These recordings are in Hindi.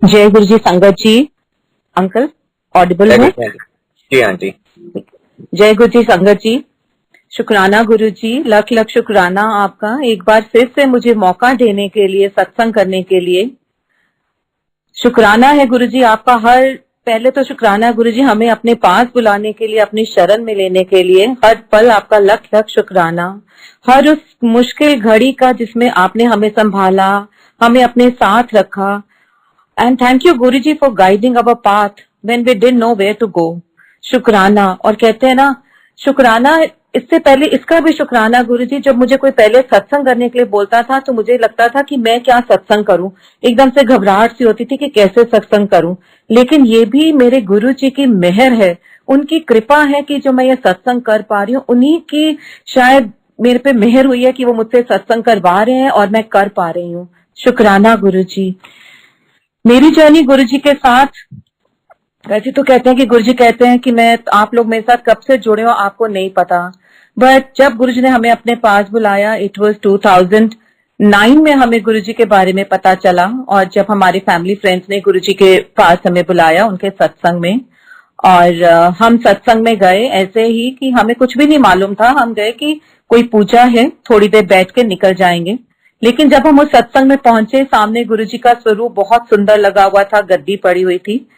जय गुरु जी। संगत जी, अंकल ऑडिबल है? जी आंटी। जय गुरु जी। संगत जी, शुक्राना गुरु जी, लख लख शुक्राना आपका एक बार फिर से मुझे मौका देने के लिए, सत्संग करने के लिए। शुक्राना है गुरु जी आपका। पहले तो शुक्राना गुरु जी हमें अपने पास बुलाने के लिए, अपनी शरण में लेने के लिए। हर पल आपका लख लख शुक्राना। हर उस मुश्किल घड़ी का जिसमें आपने हमें संभाला, हमें अपने साथ रखा। And thank you Guruji for guiding our path when we didn't know where to go. शुक्राना। और कहते हैं ना, शुक्राना। इससे पहले इसका भी शुक्राना गुरुजी, जब मुझे कोई पहले सत्संग करने के लिए बोलता था तो मुझे लगता था कि मैं क्या सत्संग करूं, एकदम से घबराहट सी होती थी कि कैसे सत्संग करूं। लेकिन ये भी मेरे गुरुजी की मेहर है, उनकी कृपा है कि जो मैं ये सत्संग कर पा रही हूँ। उन्हीं की शायद मेरे पे मेहर हुई है कि वो मुझसे सत्संग करवा रहे हैं और मैं कर पा रही हूँ। शुक्राना गुरुजी। मेरी जर्नी गुरुजी के साथ, वैसे तो कहते हैं कि गुरुजी कहते हैं कि मैं, आप लोग मेरे साथ कब से जुड़े हो आपको नहीं पता, बट जब गुरुजी ने हमें अपने पास बुलाया, इट वाज 2009 में हमें गुरुजी के बारे में पता चला। और जब हमारे फैमिली फ्रेंड्स ने गुरुजी के पास हमें बुलाया उनके सत्संग में, और हम सत्संग में गए ऐसे ही कि हमें कुछ भी नहीं मालूम था। हम गए कि कोई पूजा है, थोड़ी देर बैठ के निकल जाएंगे। लेकिन जब हम उस सत्संग में पहुंचे, सामने गुरुजी का स्वरूप बहुत सुंदर लगा हुआ था, गद्दी पड़ी हुई थी,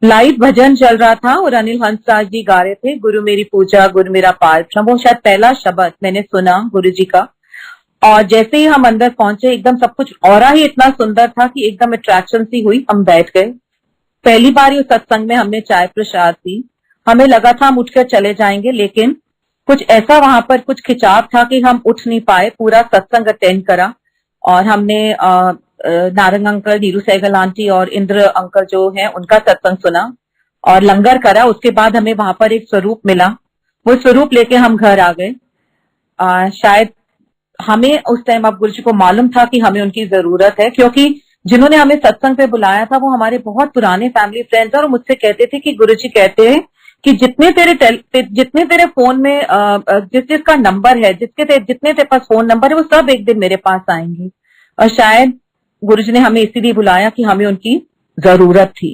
लाइव भजन चल रहा था और अनिल हंसराज जी गा रहे थे, गुरु मेरी पूजा गुरु मेरा पालक्षण। वो शायद पहला शब्द मैंने सुना गुरुजी का। और जैसे ही हम अंदर पहुंचे, एकदम सब कुछ औरा ही इतना सुंदर था कि एकदम अट्रैक्शन सी हुई। हम बैठ गए। पहली बार उस सत्संग में हमने चाय प्रसाद पी। हमें लगा था हम उठकर चले जाएंगे, लेकिन कुछ ऐसा वहां पर कुछ खिंचाव था कि हम उठ नहीं पाए। पूरा सत्संग अटेंड करा और हमने नारंग अंकल, नीरू सहगल आंटी और इंद्र अंकल जो हैं उनका सत्संग सुना और लंगर करा। उसके बाद हमें वहां पर एक स्वरूप मिला। वो स्वरूप लेके हम घर आ गए। शायद हमें उस टाइम, अब गुरुजी को मालूम था कि हमें उनकी जरूरत है, क्योंकि जिन्होंने हमें सत्संग पे बुलाया था वो हमारे बहुत पुराने फैमिली फ्रेंड्स और मुझसे कहते थे कि गुरुजी कहते हैं कि जितने तेरे फोन में जिसका नंबर है, जितने तेरे पास फोन नंबर है, वो सब एक दिन मेरे पास आएंगे। और शायद गुरुजी ने हमें इसीलिए बुलाया कि हमें उनकी जरूरत थी।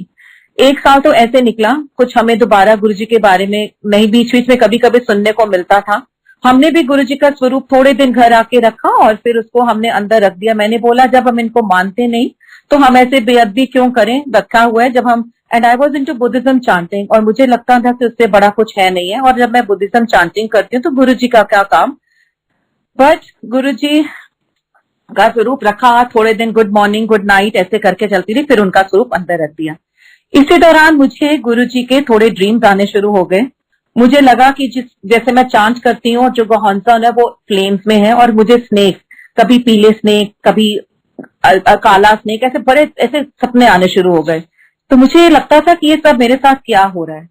एक साल तो ऐसे निकला, कुछ हमें दोबारा गुरुजी के बारे में नहीं, बीच बीच में कभी कभी सुनने को मिलता था। हमने भी गुरुजी का स्वरूप थोड़े दिन घर आके रखा और फिर उसको हमने अंदर रख दिया। मैंने बोला जब हम इनको मानते नहीं तो हम ऐसे बेअदबी क्यों करें, रखा हुआ है। जब हम, and I was into Buddhism chanting, और मुझे लगता था कि उससे बड़ा कुछ है नहीं है। और जब मैं बुद्धिज्म चांटिंग करती हूँ तो गुरुजी का क्या काम। बट गुरुजी का स्वरूप रखा, थोड़े दिन गुड मॉर्निंग गुड नाइट ऐसे करके चलती रही, फिर उनका स्वरूप अंदर रख दिया। इसी दौरान मुझे गुरुजी के थोड़े ड्रीम्स आने शुरू हो गए। मुझे लगा कि जैसे मैं चांट करती हूँ, जो गोहनसन है वो फ्लेम्स में है, और मुझे स्नेक, कभी पीले स्नेक, कभी काला स्नेक, ऐसे बड़े ऐसे सपने आने शुरू हो गए। तो मुझे लगता था कि ये सब मेरे साथ क्या हो रहा है।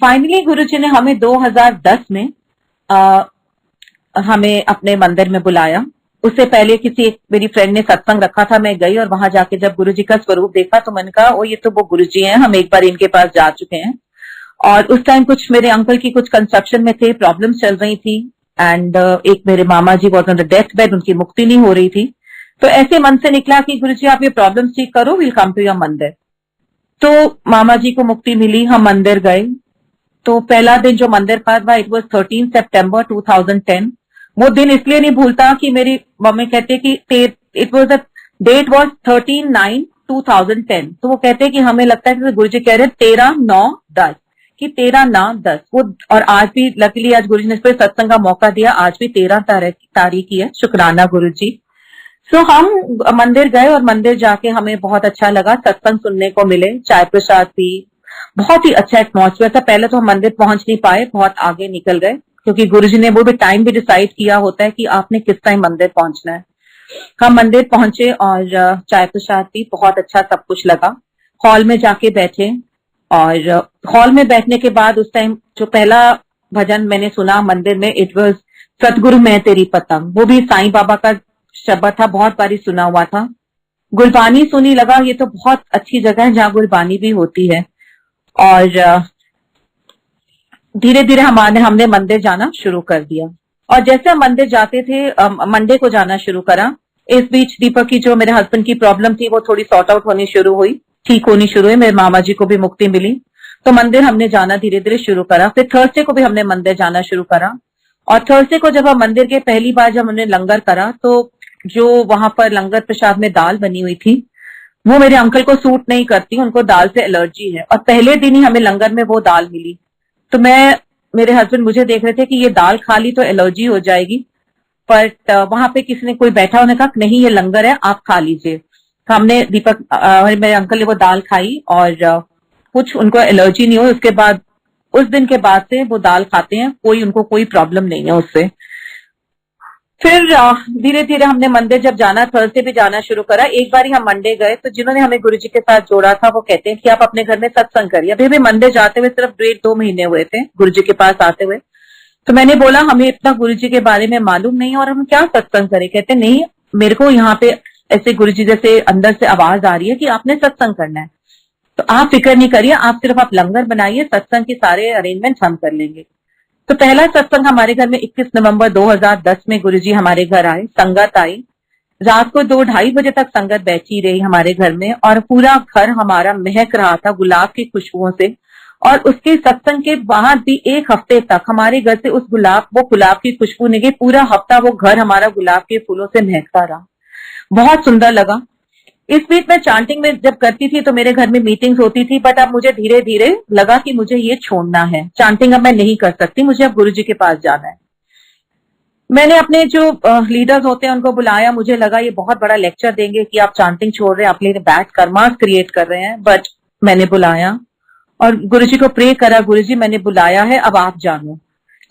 फाइनली गुरुजी ने हमें 2010 में हमें अपने मंदिर में बुलाया। उससे पहले किसी एक मेरी फ्रेंड ने सत्संग रखा था, मैं गई और वहां जाके जब गुरुजी का स्वरूप देखा तो मैंने कहा ओ ये तो वो गुरुजी हैं, हम एक बार इनके पास जा चुके हैं। और उस टाइम कुछ मेरे अंकल की कुछ कंस्ट्रक्शन में थे, प्रॉब्लम्स चल रही थी, एंड एक मेरे मामा जी was on the death bed, उनकी मुक्ति नहीं हो रही थी। तो ऐसे मन से निकला कि गुरुजी आप ये प्रॉब्लम ठीक करो, विल कम टू योर मंदिर। तो मामा जी को मुक्ति मिली, हम मंदिर गए। तो पहला दिन जो मंदिर का था, इट वॉज 13 सितंबर 2010। वो दिन इसलिए नहीं भूलता कि मेरी मम्मी कहते कि it was the date was 13/9/2010। तो वो कहते कि हमें लगता है कि गुरुजी कह रहे 13/9/10 कि 13/9/10 वो। और आज भी लकीली आज गुरुजी ने इस पर सत्संग का मौका दिया, आज भी 13 तारीख ही है। शुक्राना गुरुजी। सो हम मंदिर गए और मंदिर जाके हमें बहुत अच्छा लगा, सत्संग सुनने को मिले, चाय प्रसाद पी, बहुत ही अच्छा एटमॉस्फेयर था। पहले तो हम मंदिर पहुंच नहीं पाए, बहुत आगे निकल गए, क्योंकि गुरुजी ने वो भी टाइम भी डिसाइड किया होता है कि आपने किस टाइम मंदिर पहुंचना है। हम मंदिर पहुंचे और चाय प्रसाद पी, बहुत अच्छा सब कुछ लगा। हॉल में जाके बैठे, और हॉल में बैठने के बाद उस टाइम जो पहला भजन मैंने सुना मंदिर में, इट वाज सतगुरु मैं तेरी पतंग। वो भी साईं बाबा का शब्द था, बहुत बारी सुना हुआ था। गुरबानी सुनी, लगा ये तो बहुत अच्छी जगह है जहाँ गुरबानी भी होती है। और धीरे धीरे हमने मंदिर जाना शुरू कर दिया। और जैसे हम मंदिर जाते थे, मंडे को जाना शुरू करा। इस बीच दीपक की, जो मेरे हस्बैंड की प्रॉब्लम थी, वो थोड़ी सॉर्ट आउट होनी शुरू हुई। ठीक होनी शुरू हुई, मेरे मामा जी को भी मुक्ति मिली। तो मंदिर हमने जाना धीरे धीरे शुरू करा। फिर थर्सडे को भी हमने मंदिर जाना शुरू करा। और थर्सडे को जब हम मंदिर के पहली बार जब हमने लंगर करा, तो जो वहां पर लंगर प्रसाद में दाल बनी हुई थी वो मेरे अंकल को सूट नहीं करती, उनको दाल से एलर्जी है। और पहले दिन ही हमें लंगर में वो दाल मिली। तो मेरे हस्बैंड मुझे देख रहे थे कि ये दाल खा ली तो एलर्जी हो जाएगी, बट वहां पे किसी ने कोई बैठा, उन्होंने कहा नहीं ये लंगर है, आप खा लीजिए। तो हमने मेरे अंकल ने वो दाल खाई और कुछ उनको एलर्जी नहीं हुई। उसके बाद उस दिन के बाद से वो दाल खाते हैं, उनको कोई प्रॉब्लम नहीं है उससे। फिर धीरे धीरे हमने मंदिर जब जाना, थर्सडे भी जाना शुरू करा। एक बार ही हम मंडे गए तो जिन्होंने हमें गुरुजी के साथ जोड़ा था वो कहते हैं कि आप अपने घर में सत्संग करिए। अभी भी मंदिर जाते हुए सिर्फ 1.5-2 महीने हुए थे गुरुजी के पास आते हुए। तो मैंने बोला हमें इतना गुरुजी के बारे में मालूम नहीं है और हम क्या सत्संग करें। कहते नहीं, मेरे को यहाँ पे ऐसे गुरुजी जैसे अंदर से आवाज आ रही है कि आपने सत्संग करना है, तो आप फिक्र नहीं करिए, आप लंगर बनाइए, सत्संग के सारे अरेंजमेंट हम कर लेंगे। तो पहला सत्संग हमारे घर में 21 नवंबर 2010 में गुरुजी हमारे घर आए, संगत आई। रात को 2-2:30 बजे तक संगत बैठी रही हमारे घर में और पूरा घर हमारा महक रहा था गुलाब की खुशबुओं से। और उसके सत्संग के बाद भी 1 हफ्ते तक हमारे घर से वो गुलाब की खुशबू नहीं गई। पूरा हफ्ता वो घर हमारा गुलाब के फूलों से महकता रहा, बहुत सुंदर लगा। इस बीच मैं चांटिंग में जब करती थी तो मेरे घर में मीटिंग्स होती थी, बट अब मुझे धीरे धीरे लगा कि मुझे ये छोड़ना है, चांटिंग अब मैं नहीं कर सकती, मुझे अब गुरुजी के पास जाना है। मैंने अपने जो लीडर्स होते हैं उनको बुलाया। मुझे लगा ये बहुत बड़ा लेक्चर देंगे कि आप चांटिंग छोड़ रहे हैं, अपने बैठ कर्मास क्रिएट कर रहे हैं, बट मैंने बुलाया और गुरुजी को प्रे करा, गुरुजी मैंने बुलाया है, अब आप जानो।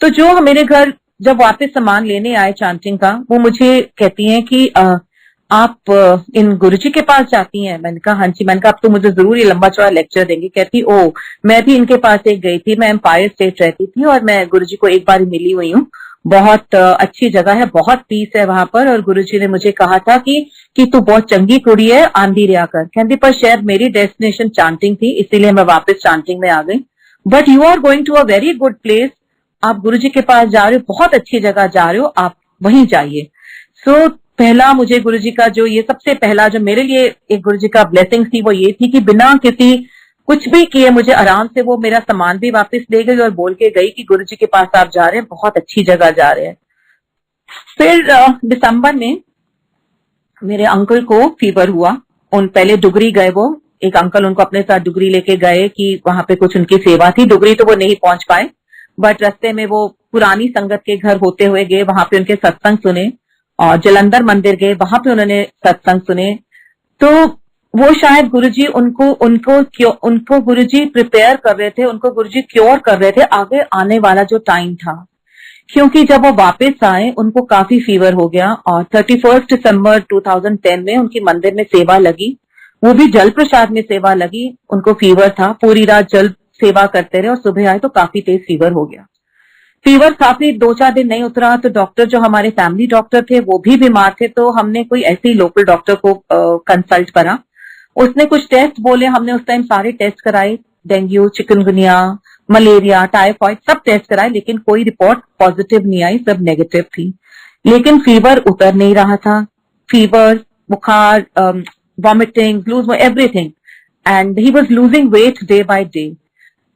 तो जो मेरे घर जब वापस सामान लेने आए चांटिंग का, वो मुझे कहती हैं कि आप इन गुरुजी के पास जाती हैं? मैंने कहा हाँ जी। मैंने कहा अब तो मुझे जरूर ये लंबा चौड़ा लेक्चर देंगे। कहती ओ, मैं भी इनके पास एक गई थी, मैं एम्पायर स्टेट रहती थी और मैं गुरुजी को एक बार मिली हुई हूँ। बहुत अच्छी जगह है, बहुत पीस है वहां पर। और गुरुजी ने मुझे कहा था कि तू बहुत चंगी कुड़ी है, आंधी रिया कर। कहती पर शायद मेरी डेस्टिनेशन चांटिंग थी, इसीलिए मैं वापस चांटिंग में आ गई। But you are going to a very good place, आप गुरुजी के पास जा रहे हो, बहुत अच्छी जगह जा रहे हो, आप वहीं जाइए। सो पहला मुझे गुरुजी का जो ये सबसे पहला जो मेरे लिए एक गुरुजी का ब्लेसिंग थी वो ये थी कि बिना किसी कुछ भी किए मुझे आराम से वो मेरा सामान भी वापस ले गई और बोल के गई कि गुरुजी के पास आप जा रहे हैं, बहुत अच्छी जगह जा रहे हैं। फिर दिसंबर में मेरे अंकल को फीवर हुआ। पहले डुगरी गए, वो एक अंकल उनको अपने साथ डुगरी लेके गए कि वहां पे कुछ उनकी सेवा थी। डुगरी तो वो नहीं पहुंच पाए, बट रास्ते में वो पुरानी संगत के घर होते हुए गए, वहां पे उनके सत्संग सुने। और जलंधर मंदिर गए, वहां पे उन्होंने सत्संग सुने। तो वो शायद गुरुजी उनको गुरुजी प्रिपेयर कर रहे थे, उनको गुरुजी क्योर कर रहे थे आगे आने वाला जो टाइम था। क्योंकि जब वो वापस आए उनको काफी फीवर हो गया और 31 दिसंबर 2010 में उनकी मंदिर में सेवा लगी, वो भी जल प्रसाद में सेवा लगी। उनको फीवर था, पूरी रात जल सेवा करते रहे और सुबह आए तो काफी तेज फीवर हो गया। फीवर काफी 2-4 दिन नहीं उतरा तो डॉक्टर जो हमारे फैमिली डॉक्टर थे वो भी बीमार थे। तो हमने कोई ऐसे ही लोकल डॉक्टर को कंसल्ट करा। उसने कुछ टेस्ट बोले, हमने उस टाइम सारे टेस्ट कराए, डेंगू, चिकनगुनिया, मलेरिया, टाइफाइड, सब टेस्ट कराए, लेकिन कोई रिपोर्ट पॉजिटिव नहीं आई, सब नेगेटिव थी। लेकिन फीवर उतर नहीं रहा था, फीवर, बुखार, vomiting, loose everything, and he was losing weight day by day.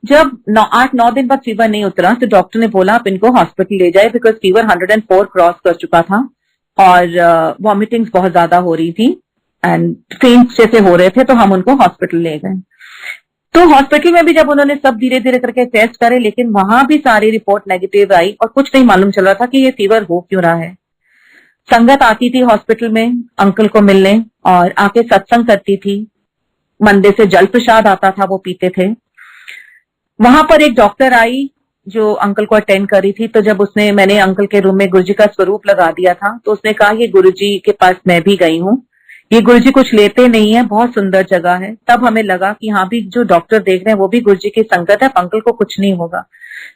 जब 8-9 दिन बाद फीवर नहीं उतरा तो डॉक्टर ने बोला आप इनको हॉस्पिटल ले जाए, बिकॉज फीवर 104 क्रॉस कर चुका था और वॉमिटिंग्स बहुत ज्यादा हो रही थी एंड फेंट जैसे हो रहे थे, तो हम उनको हॉस्पिटल ले गए। तो हॉस्पिटल में भी जब उन्होंने सब धीरे धीरे करके टेस्ट करे, लेकिन वहां भी सारी रिपोर्ट नेगेटिव आई और कुछ नहीं मालूम चल रहा था कि ये फीवर हो क्यों रहा है। संगत आती थी हॉस्पिटल में अंकल को मिलने और आके सत्संग करती थी, मंदिर से जल प्रसाद आता था वो पीते थे। वहां पर एक डॉक्टर आई जो अंकल को अटेंड करी थी। तो जब मैंने अंकल के रूम में गुरुजी का स्वरूप लगा दिया था तो उसने कहा ये गुरुजी के पास मैं भी गई हूँ, ये गुरुजी कुछ लेते नहीं है, बहुत सुंदर जगह है। तब हमें लगा कि हाँ भी जो डॉक्टर देख रहे हैं वो भी गुरुजी की संगत है, अंकल को कुछ नहीं होगा।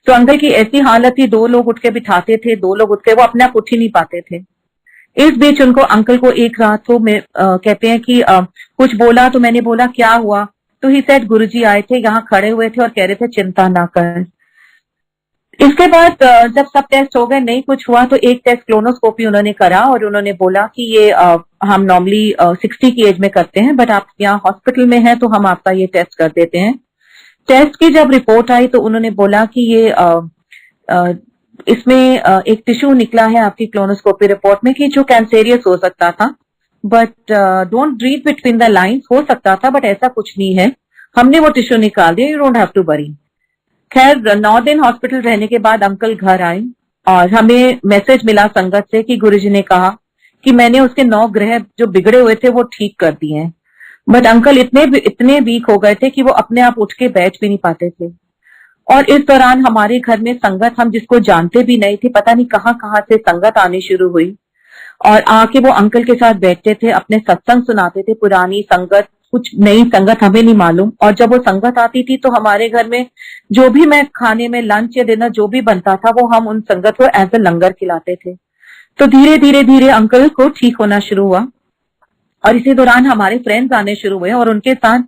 तो अंकल की ऐसी हालत थी, 2 लोग उठ के बिठाते थे, 2 लोग उठ के, वो अपने आप उठ ही नहीं पाते थे। इस बीच अंकल को एक रात को कहते हैं कि कुछ बोला, तो मैंने बोला क्या हुआ, तो ही सेड गुरुजी आए थे, यहाँ खड़े हुए थे और कह रहे थे चिंता ना कर। इसके बाद जब सब टेस्ट हो गए, नहीं कुछ हुआ, तो एक टेस्ट क्लोनोस्कोपी उन्होंने करा और उन्होंने बोला कि ये हम नॉर्मली 60 की एज में करते हैं, बट आप यहाँ हॉस्पिटल में हैं तो हम आपका ये टेस्ट कर देते हैं। टेस्ट की जब रिपोर्ट आई तो उन्होंने बोला कि ये इसमें एक टिश्यू निकला है आपकी क्लोनोस्कोपी रिपोर्ट में कि जो कैंसेरियस हो सकता था, but don't read between the lines, हो सकता था बट ऐसा कुछ नहीं है। हमने वो टिश्यू निकाल दिया, you don't have to worry. खैर 9 दिन हॉस्पिटल रहने के बाद अंकल घर आए और हमें मैसेज मिला संगत से कि गुरुजी ने कहा कि मैंने उसके 9 ग्रह जो बिगड़े हुए थे वो ठीक कर दिए हैं। बट अंकल इतने वीक हो गए थे कि वो अपने आप उठ के बैठ भी नहीं पाते थे। और इस दौरान हमारे घर में संगत, हम जिसको जानते भी नहीं थे, पता नहीं कहाँ कहाँ से संगत आनी शुरू हुई और आके वो अंकल के साथ बैठते थे, अपने सत्संग सुनाते थे, पुरानी संगत, कुछ नई संगत हमें नहीं मालूम। और जब वो संगत आती थी तो हमारे घर में जो भी मैं खाने में लंच या डिनर जो भी बनता था वो हम उन संगत को एज ए लंगर खिलाते थे। तो धीरे धीरे धीरे अंकल को ठीक होना शुरू हुआ और इसी दौरान हमारे फ्रेंड्स आने शुरू हुए और उनके साथ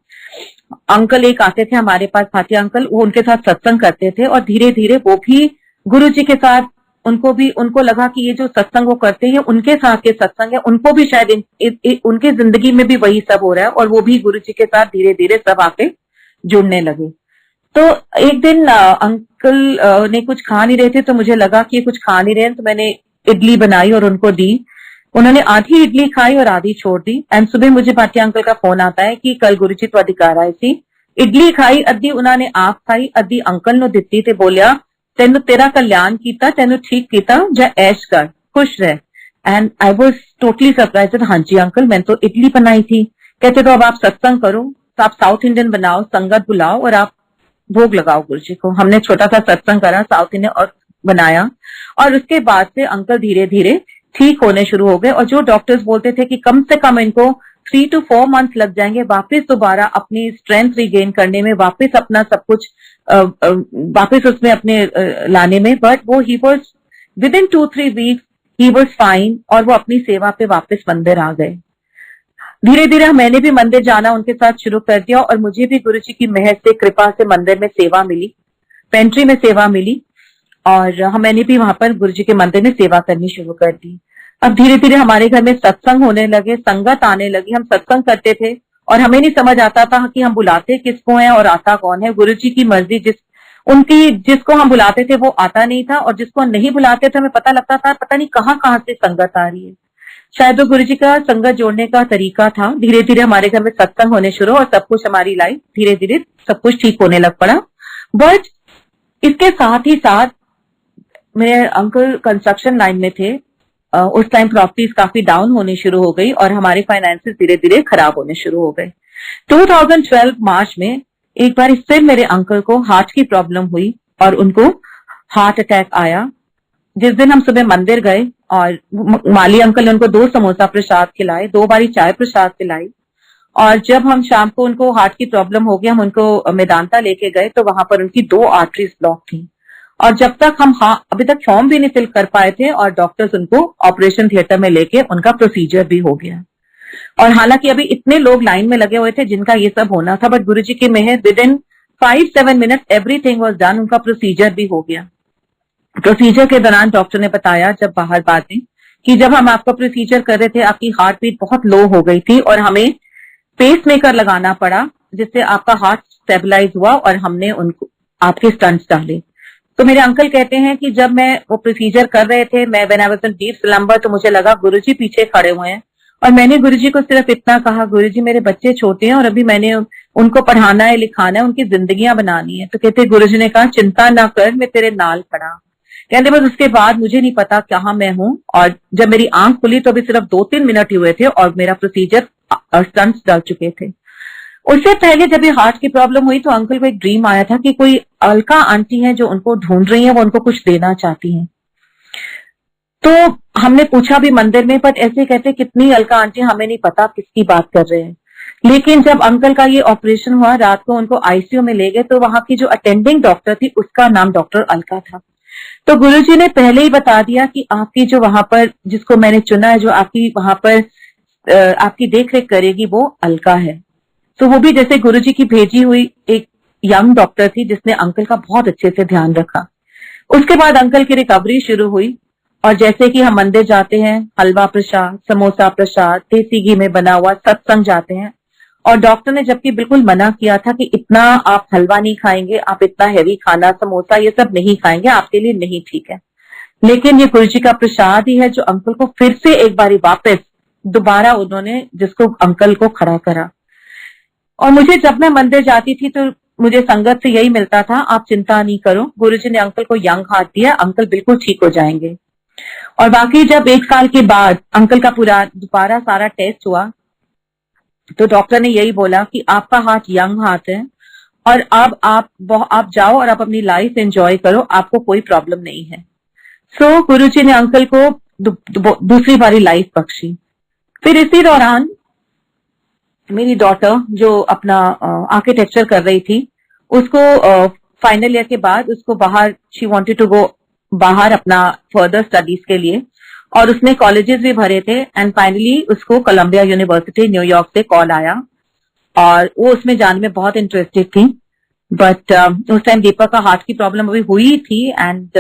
अंकल एक आते थे हमारे पास, भाटिया अंकल, वो उनके साथ सत्संग करते थे और धीरे धीरे वो भी गुरुजी के साथ, उनको लगा कि ये जो सत्संग वो करते हैं उनके साथ के सत्संग है, उनको भी शायद उनकी जिंदगी में भी वही सब हो रहा है और वो भी गुरुजी के साथ धीरे धीरे सब आके जुड़ने लगे। तो एक दिन अंकल ने कुछ खा नहीं रहे थे तो मुझे लगा कि ये कुछ खा नहीं रहे हैं, तो मैंने इडली बनाई और उनको दी। उन्होंने आधी इडली खाई और आधी छोड़ दी। एंड सुबह मुझे भाटिया अंकल का फोन आता है कि कल गुरुजी ਤੁਹਾਡੀ ਘਰ ਆਏ ਸੀ, इडली खाई, अद्धी उन्होंने आप खाई, अद्धी अंकल ਨੂੰ ਦਿੱਤੀ ਤੇ ਬੋਲਿਆ तेन तेरा कल्याण किया, तेन ठीक किया, जा ऐश कर, खुश रह। And I was totally surprise. हाँ जी अंकल, मैंने तो इडली बनाई थी। कहते तो अब आप सत्संग करो, तो आप साउथ इंडियन बनाओ, संगत बुलाओ और आप भोग लगाओ गुरुजी को। हमने छोटा सा सत्संग करा साउथ इंडियन और बनाया और उसके बाद से अंकल धीरे धीरे ठीक होने शुरू हो गए। और जो डॉक्टर्स बोलते थे कि कम से कम इनको 3 to 4 मंथ लग जाएंगे वापस दोबारा अपनी स्ट्रेंथ रिगेन करने में, वापस अपना सब कुछ वापस उसमें अपने लाने में, बट वो he was with in 2-3 weeks he was fine और वो अपनी सेवा पे वापस मंदिर आ गए। धीरे धीरे मैंने भी मंदिर जाना उनके साथ शुरू कर दिया और मुझे भी गुरुजी की मेहर से, कृपा से मंदिर में सेवा मिली, पेंट्री में सेवा मिली और मैंने भी वहां पर गुरुजी के मंदिर में सेवा करनी शुरू कर दी। अब धीरे धीरे हमारे घर में सत्संग होने लगे, संगत आने लगी, हम सत्संग करते थे और हमें नहीं समझ आता था कि हम बुलाते किसको हैं और आता कौन है। गुरुजी की मर्जी, जिसको हम बुलाते थे वो आता नहीं था और जिसको नहीं बुलाते थे हमें पता लगता था पता नहीं कहाँ कहाँ से संगत आ रही है। शायद वो गुरुजी का संगत जोड़ने का तरीका था। धीरे धीरे हमारे घर में सत्संग होने शुरू और सब कुछ, हमारी लाइफ धीरे धीरे सब कुछ ठीक होने लग पड़ा। बट इसके साथ ही साथ मेरे अंकल कंस्ट्रक्शन लाइन में थे। उस टाइम प्रॉपर्टीज काफी डाउन होनी शुरू हो गई और हमारे फाइनेंसेस धीरे धीरे खराब होने शुरू हो गए। 2012 मार्च में एक बार फिर मेरे अंकल को हार्ट की प्रॉब्लम हुई और उनको हार्ट अटैक आया। जिस दिन हम सुबह मंदिर गए और माली अंकल ने उनको 2 समोसा प्रसाद खिलाए, 2 बारी चाय प्रसाद पिलाई और जब हम शाम को, उनको हार्ट की प्रॉब्लम हो गया, हम उनको मेदांता लेके गए तो वहां पर उनकी 2 आर्टरीज ब्लॉक थी और जब तक हम अभी तक फॉर्म भी नहीं फिल कर पाए थे और डॉक्टर्स उनको ऑपरेशन थिएटर में लेके उनका प्रोसीजर भी हो गया। और हालांकि अभी इतने लोग लाइन में लगे हुए थे जिनका ये सब होना था, बट गुरुजी की मेहर, within 5-7 minute everything was done, उनका प्रोसीजर भी हो गया। प्रोसीजर के दौरान डॉक्टर ने बताया जब बाहर बातें कि जब हम आपका प्रोसीजर कर रहे थे आपकी हार्ट बीट बहुत लो हो गई थी और हमें पेस मेकर लगाना पड़ा जिससे आपका हार्ट स्टेबलाइज हुआ और हमने उनको आपके स्टंट्स डाले। तो मेरे अंकल कहते हैं कि जब मैं वो प्रोसीजर कर रहे थे, मैं when I was in deep slumber, तो मुझे लगा गुरुजी पीछे खड़े हुए हैं और मैंने गुरुजी को सिर्फ इतना कहा, गुरुजी मेरे बच्चे छोटे हैं और अभी मैंने उनको पढ़ाना है, लिखाना है, उनकी जिंदगियां बनानी है। तो कहते गुरुजी ने कहा चिंता ना कर, मैं तेरे नाल खड़ा। कहते बस उसके बाद मुझे नहीं पता कहाँ मैं हूँ और जब मेरी आंख खुली तो अभी सिर्फ 2-3 मिनट ही हुए थे और मेरा प्रोसीजर और स्टंट्स डल चुके थे। उससे पहले जब ये हार्ट की प्रॉब्लम हुई तो अंकल को एक ड्रीम आया था कि कोई अलका आंटी है जो उनको ढूंढ रही है, वो उनको कुछ देना चाहती हैं। तो हमने पूछा भी मंदिर में, बट ऐसे कहते कितनी अलका आंटी, हमें नहीं पता किसकी बात कर रहे हैं। लेकिन जब अंकल का ये ऑपरेशन हुआ, रात को उनको आईसीयू में ले गए तो वहां की जो अटेंडिंग डॉक्टर थी उसका नाम डॉक्टर अलका था। तो गुरुजी ने पहले ही बता दिया कि आपकी जो वहां पर, जिसको मैंने चुना है, जो आपकी वहां पर आपकी देख रेख करेगी, वो अलका है। तो वो भी जैसे गुरुजी की भेजी हुई एक यंग डॉक्टर थी जिसने अंकल का बहुत अच्छे से ध्यान रखा। उसके बाद अंकल की रिकवरी शुरू हुई और जैसे कि हम मंदिर जाते हैं, हलवा प्रसाद, समोसा प्रसाद, देसी घी में बना हुआ, सत्संग जाते हैं, और डॉक्टर ने जबकि बिल्कुल मना किया था कि इतना आप हलवा नहीं खाएंगे, आप इतना हैवी खाना, समोसा ये सब नहीं खाएंगे, आपके लिए नहीं ठीक है, लेकिन ये गुरु जी का प्रसाद ही है जो अंकल को फिर से एक बारी वापस दोबारा उन्होंने जिसको अंकल को खड़ा करा। और मुझे जब मैं मंदिर जाती थी तो मुझे संगत से यही मिलता था, आप चिंता नहीं करो, गुरुजी ने अंकल को यंग हार्ट दिया, अंकल बिल्कुल ठीक हो जाएंगे। और बाकी जब 1 साल के बाद अंकल का पूरा दोबारा सारा टेस्ट हुआ तो डॉक्टर ने यही बोला कि आपका हार्ट यंग हार्ट है और अब आप जाओ और आप अपनी लाइफ एंजॉय करो, आपको कोई प्रॉब्लम नहीं है। सो गुरुजी ने अंकल को दूसरी बारी लाइफ बख्शी। फिर इसी दौरान मेरी डॉटर जो अपना आर्किटेक्चर कर रही थी, उसको फाइनल ईयर के बाद उसको बाहर, शी वांटेड टू गो बाहर अपना फर्दर स्टडीज के लिए, और उसने कॉलेजेस भी भरे थे एंड फाइनली उसको कोलंबिया यूनिवर्सिटी न्यूयॉर्क से कॉल आया और वो उसमें जाने में बहुत इंटरेस्टेड थी। बट उस टाइम दीपक का हार्ट की प्रॉब्लम अभी हुई थी एंड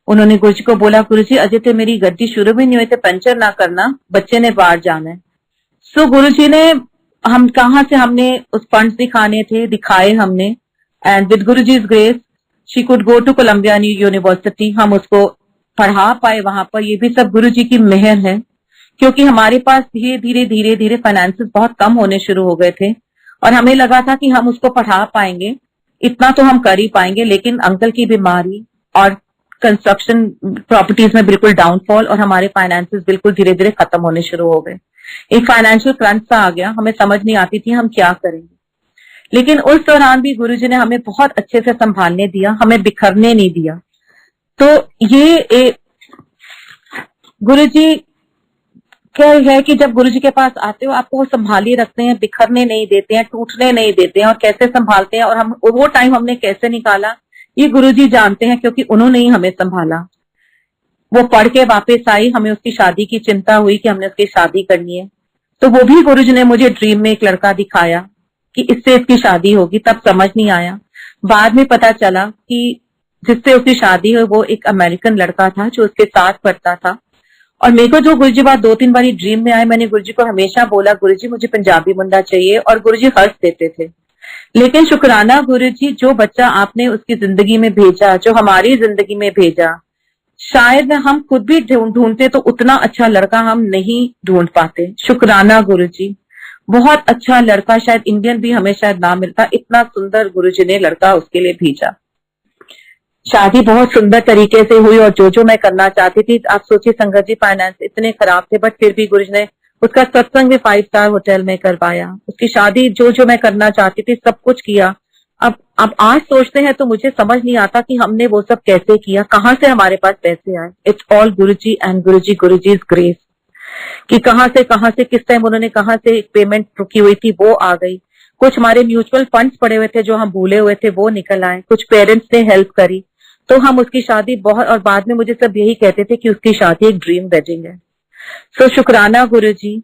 उन्होंने गुरुजी को बोला, गुरुजी अजय तो मेरी गड्डी शुरू भी नहीं हुई थे, पंचर ना करना, बच्चे ने बाहर जाना है। सो गुरुजी ने हम कहाँ से हमने उस फंड्स दिखाए हमने, and with Guruji's grace she could go to Columbia University, हम उसको पढ़ा पाए वहां पर। ये भी सब गुरुजी की मेहर है, क्योंकि हमारे पास धीरे धीरे फाइनेंसेस बहुत कम होने शुरू हो गए थे और हमें लगा था कि हम उसको पढ़ा पाएंगे, इतना तो हम कर ही पाएंगे, लेकिन अंकल की बीमारी और कंस्ट्रक्शन प्रॉपर्टीज में बिल्कुल डाउनफॉल और हमारे फाइनेंसेस बिल्कुल धीरे धीरे खत्म होने शुरू हो गए। एक फाइनेंशियल क्रंच सा आ गया, हमें समझ नहीं आती थी हम क्या करेंगे। लेकिन उस दौरान भी गुरुजी ने हमें बहुत अच्छे से संभालने दिया, हमें बिखरने नहीं दिया। तो ये गुरुजी क्या है कि जब गुरुजी के पास आते हो आपको वो संभाली रखते हैं, बिखरने नहीं देते हैं, टूटने नहीं देते हैं, और कैसे संभालते हैं और हम वो टाइम हमने कैसे निकाला ये गुरुजी जानते हैं, क्योंकि उन्होंने ही हमें संभाला। वो पढ़ के वापस आई, हमें उसकी शादी की चिंता हुई कि हमने उसकी शादी करनी है, तो वो भी गुरुजी ने मुझे ड्रीम में एक लड़का दिखाया कि इससे इसकी शादी होगी। तब समझ नहीं आया, बाद में पता चला कि जिससे उसकी शादी हुई वो एक अमेरिकन लड़का था जो उसके साथ पढ़ता था। और मेरे को जो गुरुजी बात 2-3 बारी ड्रीम में आए, मैंने गुरुजी को हमेशा बोला, गुरुजी मुझे पंजाबी मुंडा चाहिए, और गुरुजी हंस देते थे। लेकिन शुक्राना गुरुजी, जो बच्चा आपने उसकी जिंदगी में भेजा, जो हमारी जिंदगी में भेजा, शायद हम खुद भी ढूंढते तो उतना अच्छा लड़का हम नहीं ढूंढ पाते। शुक्राना गुरुजी, बहुत अच्छा लड़का, शायद इंडियन भी हमें शायद ना मिलता, इतना सुंदर गुरुजी ने लड़का उसके लिए भेजा। शादी बहुत सुंदर तरीके से हुई और जो मैं करना चाहती थी, आप सोचिए संगत जी फाइनेंस इतने खराब थे, बट फिर भी गुरुजी ने उसका सत्संग भी 5 स्टार होटल में करवाया, उसकी शादी जो मैं करना चाहती थी सब कुछ किया। अब आज सोचते हैं तो मुझे समझ नहीं आता कि हमने वो सब कैसे किया, कहाँ से हमारे पास पैसे आए। It's all Guruji and Guruji's grace, कि कहाँ से किस टाइम उन्होंने कहाँ से पेमेंट रुकी हुई थी वो आ गई, कुछ हमारे म्यूचुअल फंड्स पड़े हुए थे जो हम भूले हुए थे वो निकल आए, कुछ पेरेंट्स ने हेल्प करी, तो हम उसकी शादी बहुत, और बाद में मुझे सब यही कहते थे कि उसकी शादी एक ड्रीम वेडिंग है। सो शुक्राना गुरुजी।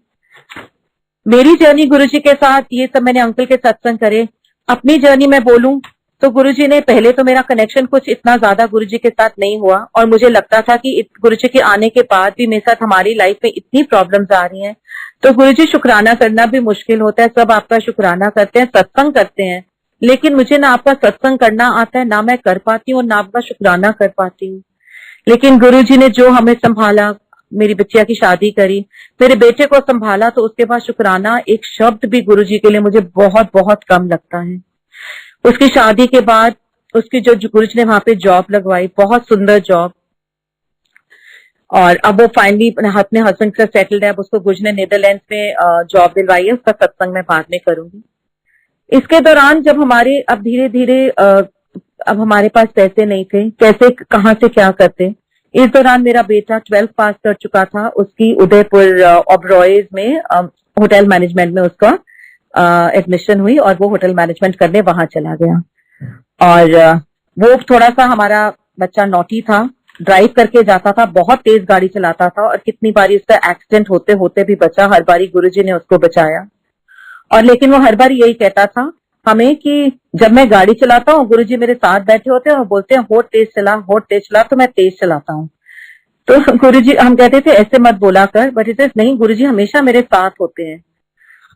मेरी जर्नी गुरुजी के साथ, ये सब मैंने अंकल के सत्संग करे। अपनी जर्नी में बोलूं तो गुरुजी ने, पहले तो मेरा कनेक्शन कुछ इतना ज्यादा गुरुजी के साथ नहीं हुआ, और मुझे लगता था कि गुरुजी के आने के बाद भी मेरे साथ हमारी लाइफ में इतनी प्रॉब्लम्स आ रही हैं, तो गुरुजी शुक्राना करना भी मुश्किल होता है। सब आपका शुक्राना करते हैं, सत्संग करते हैं, लेकिन मुझे ना आपका सत्संग करना आता है, ना मैं कर पाती हूँ, ना आपका शुक्राना कर पाती हूँ। लेकिन गुरुजी ने जो हमें संभाला, मेरी बच्चिया की शादी करी, मेरे बेटे को संभाला, तो उसके बाद शुक्राना एक शब्द भी गुरुजी के लिए मुझे बहुत बहुत कम लगता है। उसकी शादी के बाद उसकी जो गुरुजी ने वहां पे जॉब लगवाई, बहुत सुंदर जॉब, और अब वो फाइनली अपने हस्बैंड के साथ सेटल्ड है। अब उसको गुरुजी ने नीदरलैंड्स में जॉब दिलवाई है, उसका सत्संग मैं बाद में करूंगी। इसके दौरान जब हमारे अब धीरे धीरे अब हमारे पास पैसे नहीं थे, कैसे कहाँ से क्या करते, इस दौरान मेरा बेटा 12th पास कर चुका था, उसकी उदयपुर ओबरॉयज में होटल मैनेजमेंट में उसका एडमिशन हुई और वो होटल मैनेजमेंट करने वहां चला गया। और वो थोड़ा सा हमारा बच्चा नॉटी था, ड्राइव करके जाता था, बहुत तेज गाड़ी चलाता था, और कितनी बारी उसका एक्सीडेंट होते होते भी बचा, हर बारी गुरुजी ने उसको बचाया। और लेकिन वो हर बार यही कहता था, हमें कि जब मैं गाड़ी चलाता हूँ गुरुजी मेरे साथ बैठे होते हैं और बोलते हैं होठ तेज चला, तो मैं तेज चलाता हूँ। तो गुरुजी, हम कहते थे ऐसे मत बोला कर, बट इट इज नहीं, गुरुजी हमेशा मेरे साथ होते हैं।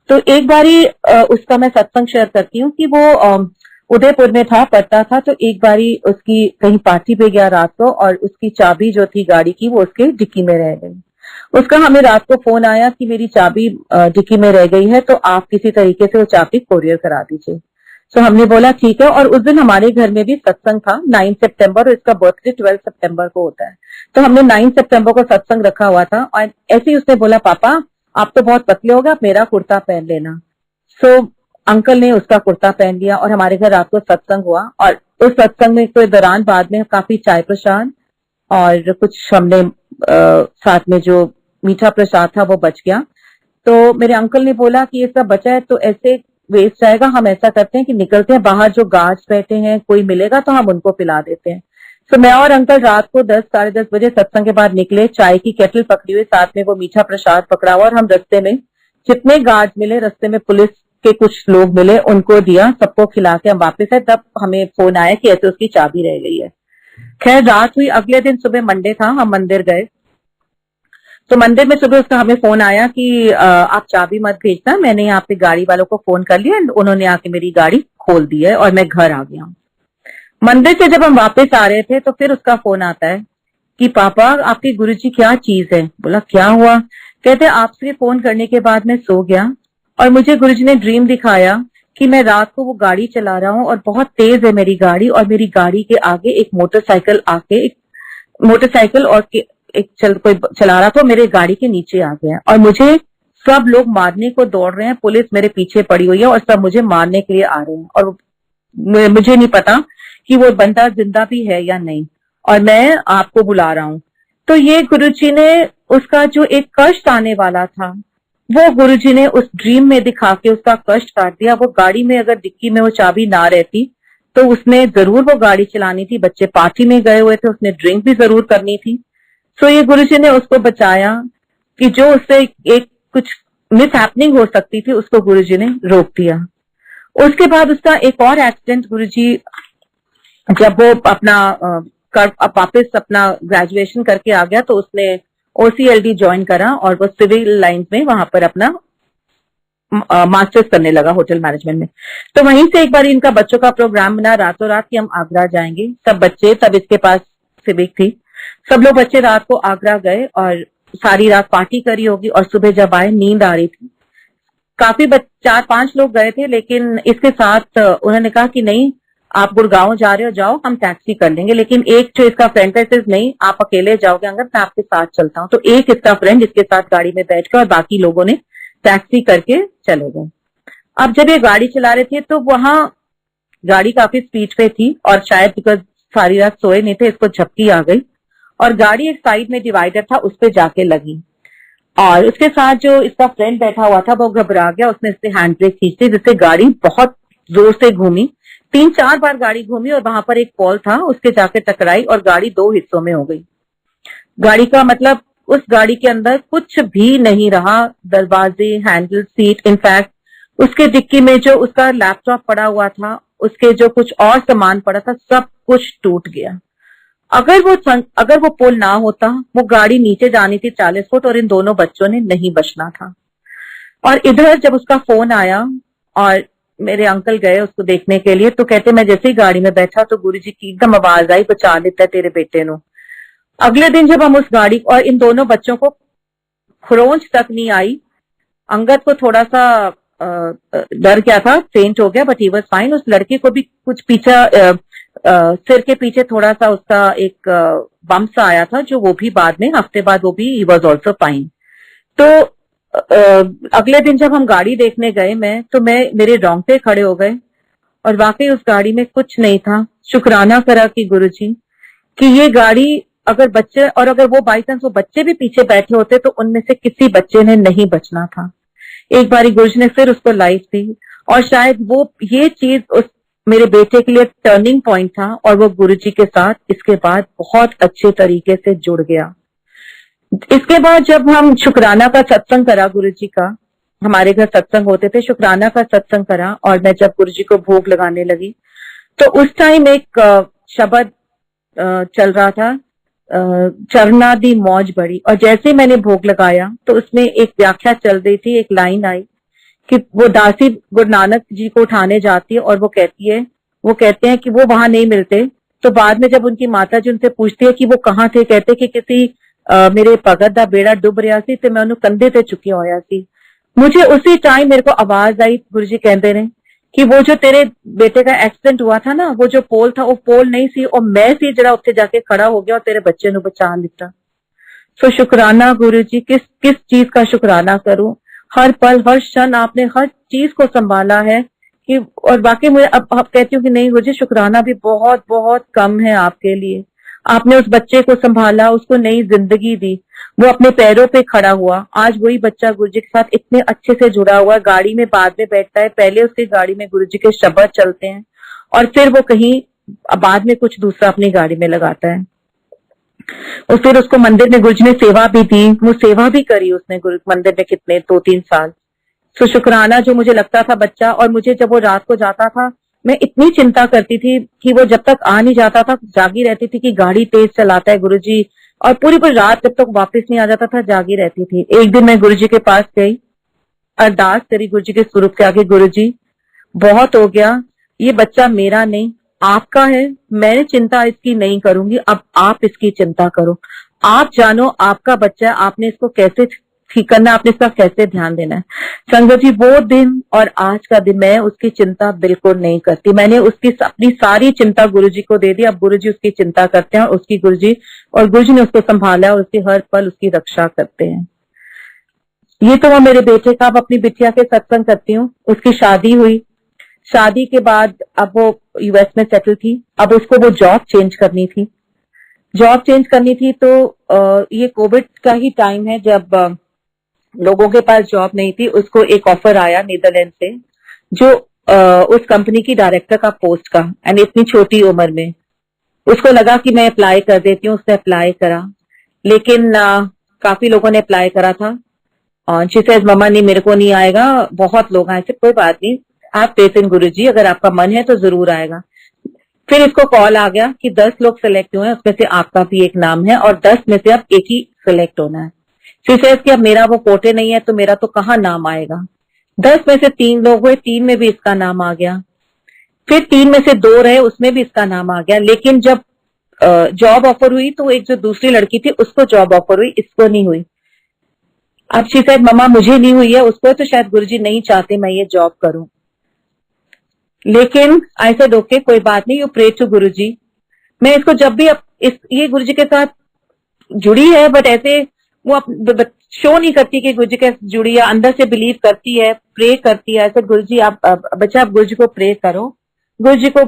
तो एक बारी उसका मैं सत्संग शेयर करती हूँ कि वो उदयपुर में था, पढ़ता था। तो एक बारी उसकी कहीं पार्टी पे गया रात को, और उसकी चाबी जो थी गाड़ी की वो उसके डिक्की में रह गई। उसका हमें रात को फोन आया कि मेरी चाबी डिक्की में रह गई है, तो आप किसी तरीके से वो चाबी कोरियर करा दीजिए। तो हमने बोला ठीक है। और उस दिन हमारे घर में भी सत्संग था 9 सितंबर, और इसका बर्थडे 12 सितंबर को होता है। तो हमने 9 सितंबर को सत्संग रखा हुआ था, और ऐसे ही उसने बोला पापा आप तो बहुत पतले हो गए, आप मेरा कुर्ता पहन लेना। सो अंकल ने उसका कुर्ता पहन लिया और हमारे घर रात को सत्संग हुआ। और उस सत्संग में के दौरान बाद में काफी चाय प्रसाद और कुछ हमने साथ में जो मीठा प्रसाद था वो बच गया। तो मेरे अंकल ने बोला कि ये सब बचा है तो ऐसे वेस्ट जाएगा, हम ऐसा करते हैं कि निकलते हैं बाहर, जो गार्ड्स बैठे हैं कोई मिलेगा तो हम उनको पिला देते हैं। तो मैं और अंकल रात को 10 साढ़े 10 बजे सत्संग के बाद निकले, चाय की केटल पकड़ी हुई, साथ में वो मीठा प्रसाद पकड़ा हुआ, और हम रास्ते में जितने गार्ड्स मिले, रास्ते में पुलिस के कुछ लोग मिले, उनको दिया, सबको खिला के हम वापस आए। तब हमें फोन आया कि ऐसे उसकी चाबी रह गई है। खैर रात हुई, अगले दिन सुबह मंडे था, हम मंदिर गए। तो मंदिर में सुबह उसका हमें फोन आया कि आप चाबी मत भेजना, मैंने यहाँ पे गाड़ी वालों को फोन कर लिया, उन्होंने आके मेरी गाड़ी खोल दी है और मैं घर आ गया हूँ। मंदिर से जब हम वापस आ रहे थे तो फिर उसका फोन आता है कि पापा आपके गुरुजी क्या चीज है। बोला क्या हुआ? कहते आपसे फोन करने के बाद मैं सो गया और मुझे गुरुजी ने ड्रीम दिखाया कि मैं रात को वो गाड़ी चला रहा हूँ और बहुत तेज है मेरी गाड़ी, और मेरी गाड़ी के आगे एक मोटरसाइकिल आके, मोटरसाइकिल और एक कोई चला रहा था, मेरे गाड़ी के नीचे आ गया और मुझे सब लोग मारने को दौड़ रहे हैं, पुलिस मेरे पीछे पड़ी हुई है और सब मुझे मारने के लिए आ रहे हैं, और मुझे नहीं पता कि वो बंदा जिंदा भी है या नहीं, और मैं आपको बुला रहा हूँ। तो ये गुरुजी ने उसका जो एक कष्ट आने वाला था वो गुरुजी ने उस ड्रीम में दिखा के उसका कष्ट काट दिया। वो गाड़ी में अगर डिक्की में वो चाबी ना रहती तो उसने जरूर वो गाड़ी चलानी थी, बच्चे पार्टी में गए हुए थे, उसने ड्रिंक भी जरूर करनी थी। सो ये गुरुजी ने उसको बचाया कि जो उससे एक कुछ मिस हैपनिंग हो सकती थी उसको गुरुजी ने रोक दिया। उसके बाद उसका एक और एक्सीडेंट, गुरुजी जब वो अपना वापस अपना ग्रेजुएशन करके आ गया तो उसने OCLD ज्वाइन करा और वो सिविल लाइंस में वहां पर अपना मास्टर्स करने लगा होटल मैनेजमेंट में। तो वहीं से एक बार इनका बच्चों का प्रोग्राम बना रातों रात कि हम आगरा जाएंगे, सब बच्चे, तब इसके पास सिविक थी, सब लोग बच्चे रात को आगरा गए और सारी रात पार्टी करी होगी, और सुबह जब आए नींद आ रही थी। काफी 4-5 लोग गए थे, लेकिन इसके साथ उन्होंने कहा कि नहीं आप गुड़गांव जा रहे हो, जाओ हम टैक्सी कर लेंगे, लेकिन एक जो इसका फ्रेंड है नहीं आप अकेले जाओगे अंदर, मैं आपके साथ चलता हूँ। तो एक इसका फ्रेंड इसके साथ गाड़ी में बैठ गया और बाकी लोगों ने टैक्सी करके चले गए। अब जब ये गाड़ी चला रहे थे तो वहां गाड़ी काफी स्पीड पे थी और शायद बिकॉज सारी रात सोए नहीं थे इसको झपकी आ गई और गाड़ी एक साइड में डिवाइडर था उस पर जाके लगी, और उसके साथ जो इसका फ्रेंड बैठा हुआ था वो घबरा गया, उसने इससे हैंड ब्रेक खींच दी जिससे गाड़ी बहुत जोर से घूमी, 3-4 बार गाड़ी घूमी और वहां पर एक पोल था उसके जाके टकराई और गाड़ी 2 हिस्सों में हो गई। गाड़ी का मतलब उस गाड़ी के अंदर कुछ भी नहीं रहा, दरवाजे, हैंडल, सीट, इनफैक्ट उसके डिक्की में जो उसका लैपटॉप पड़ा हुआ था, उसके जो कुछ और सामान पड़ा था, सब कुछ टूट गया। अगर वो पुल ना होता, वो गाड़ी नीचे जानी थी 40 फुट और इन दोनों बच्चों ने नहीं बचना था। और इधर जब उसका फोन आया और मेरे अंकल गए उसको देखने के लिए, तो कहते मैं जैसे ही गाड़ी में बैठा तो गुरुजी की एकदम आवाज आई, बचा लेता है तेरे बेटे नो। अगले दिन जब हम उस गाड़ी, और इन दोनों बच्चों को खरोंच तक नहीं आई, अंगद को थोड़ा सा डर क्या था, फेंट हो गया, बट ही वाज फाइन। उस लड़के को भी कुछ पीछा सिर के पीछे थोड़ा सा उसका एक बम सा आया था, जो वो भी बाद में हफ्ते बाद वो भी ही वाज आल्सो फाइन। तो अगले दिन जब हम गाड़ी देखने गए मेरे रोंगटे खड़े हो गए और वाकई उस गाड़ी में कुछ नहीं था। शुक्राना करा कि गुरुजी कि ये गाड़ी अगर बच्चे, और अगर वो बाई चांस वो बच्चे भी पीछे बैठे होते तो उनमें से किसी बच्चे ने नहीं बचना था। एक बारी गुरुजी ने फिर उसको लाइफ दी और शायद वो ये चीज उस मेरे बेटे के लिए टर्निंग पॉइंट था और वो गुरुजी के साथ इसके बाद बहुत अच्छे तरीके से जुड़ गया। इसके बाद जब हम शुक्राना का सत्संग करा गुरुजी का, हमारे घर सत्संग होते थे, शुक्राना का सत्संग करा, और मैं जब गुरु जी को भोग लगाने लगी तो उस टाइम एक शब्द चल रहा था, चरना दी मौज बड़ी, और जैसे ही मैंने भोग लगाया तो उसमें एक व्याख्या चल रही थी, एक लाइन आई कि वो दासी गुरु नानक जी को उठाने जाती है और वो कहते हैं कि वो वहां नहीं मिलते। तो बाद में जब उनकी माता जी उनसे पूछती है कि वो कहाँ थे, कहते कि किसी मेरे भगत दा बेड़ा डूब रहा सी ते मैं उन्हें कंधे ते चुकिया होया सी। मुझे उसी टाइम मेरे को आवाज आई, गुरुजी कहते रहे कि वो जो तेरे बेटे का एक्सीडेंट हुआ था ना, वो जो पोल था वो पोल नहीं सी, और मैं सी जरा उत्थे जाके खड़ा हो गया और तेरे बच्चे नु बचा लिता। सो शुक्राना गुरु जी, किस किस चीज का शुक्राना करूं। हर पल हर क्षण आपने हर चीज को संभाला है कि, और वाकई मुझे अब कहती हूँ कि नहीं गुरु जी, शुक्राना भी बहुत बहुत कम है आपके लिए। आपने उस बच्चे को संभाला, उसको नई जिंदगी दी, वो अपने पैरों पे खड़ा हुआ। आज वही बच्चा गुरुजी के साथ इतने अच्छे से जुड़ा हुआ है, गाड़ी में बाद में बैठता है, पहले उसकी गाड़ी में गुरुजी के शब्द चलते हैं और फिर वो कहीं बाद में कुछ दूसरा अपनी गाड़ी में लगाता है। और फिर उसको मंदिर में गुरुजी ने सेवा भी दी, वो सेवा भी करी उसने गुरु मंदिर में कितने 2-3 साल। तो शुक्राना जो मुझे लगता था बच्चा, और मुझे जब वो रात को जाता था मैं इतनी चिंता करती थी कि वो जब तक आ नहीं जाता था जागी रहती थी कि गाड़ी तेज चलाता है गुरुजी, और पूरी पूरी रात जब तक वापस नहीं आ जाता था जागी रहती थी। एक दिन मैं गुरुजी के पास गई, अरदास करी गुरुजी के स्वरूप के आगे, गुरुजी बहुत हो गया, ये बच्चा मेरा नहीं आपका है, मैंने चिंता इसकी नहीं करूंगी, अब आप इसकी चिंता करो, आप जानो आपका बच्चा है, आपने इसको कैसे ठीक करना है, आपने इसका कैसे ध्यान देना है। संगत जी, वो दिन और आज का दिन मैं उसकी चिंता बिल्कुल नहीं करती, मैंने उसकी अपनी सारी चिंता गुरुजी को दे दी। अब गुरुजी उसकी चिंता करते हैं और उसकी गुरुजी ने उसको संभाला और उसकी हर पल उसकी रक्षा करते हैं। ये तो वो मेरे बेटे का, अब अपनी बिटिया के सत्संग करती हूँ। उसकी शादी हुई, शादी के बाद अब वो यूएस में सेटल थी, अब उसको वो जॉब चेंज करनी थी। तो ये कोविड का ही टाइम है जब लोगों के पास जॉब नहीं थी। उसको एक ऑफर आया नीदरलैंड से, जो उस कंपनी की डायरेक्टर का पोस्ट का, एंड इतनी छोटी उम्र में। उसको लगा कि मैं अप्लाई कर देती हूँ, उसने अप्लाई करा, लेकिन काफी लोगों ने अप्लाई करा था और शी सेज मम्मा नहीं, मेरे को नहीं आएगा, बहुत लोग आए थे। कोई बात नहीं, आप फेथ इन गुरुजी, अगर आपका मन है तो जरूर आएगा। फिर इसको कॉल आ गया कि 10 लोग सिलेक्ट हुए हैं, उसमें से आपका भी एक नाम है और 10 में से अब एक ही सिलेक्ट होना है। शी सेज कि अब मेरा वो कोटे नहीं है तो मेरा तो कहाँ नाम आएगा। 10 में से 3 लोग हुए, 3 में भी इसका नाम आ गया। फिर 3 में से 2 रहे, उसमें भी इसका नाम आ गया। लेकिन जब जॉब ऑफर हुई तो एक जो दूसरी लड़की थी उसको जॉब ऑफर हुई, इसको नहीं हुई। अब शी सेड मम्मा मुझे नहीं हुई है, उसको तो शायद गुरुजी नहीं चाहते मैं ये जॉब करूं। लेकिन आई सेड ओके, कोई बात नहीं, यू प्रे टू गुरुजी। मैं इसको जब भी ये गुरुजी के साथ जुड़ी है, बट ऐसे वो शो नहीं करती कि गुरुजी के साथ जुड़ी है, अंदर से बिलीव करती है, प्रे करती है। ऐसे गुरुजी आप बच्चा, आप गुरुजी को प्रे करो, गुरुजी को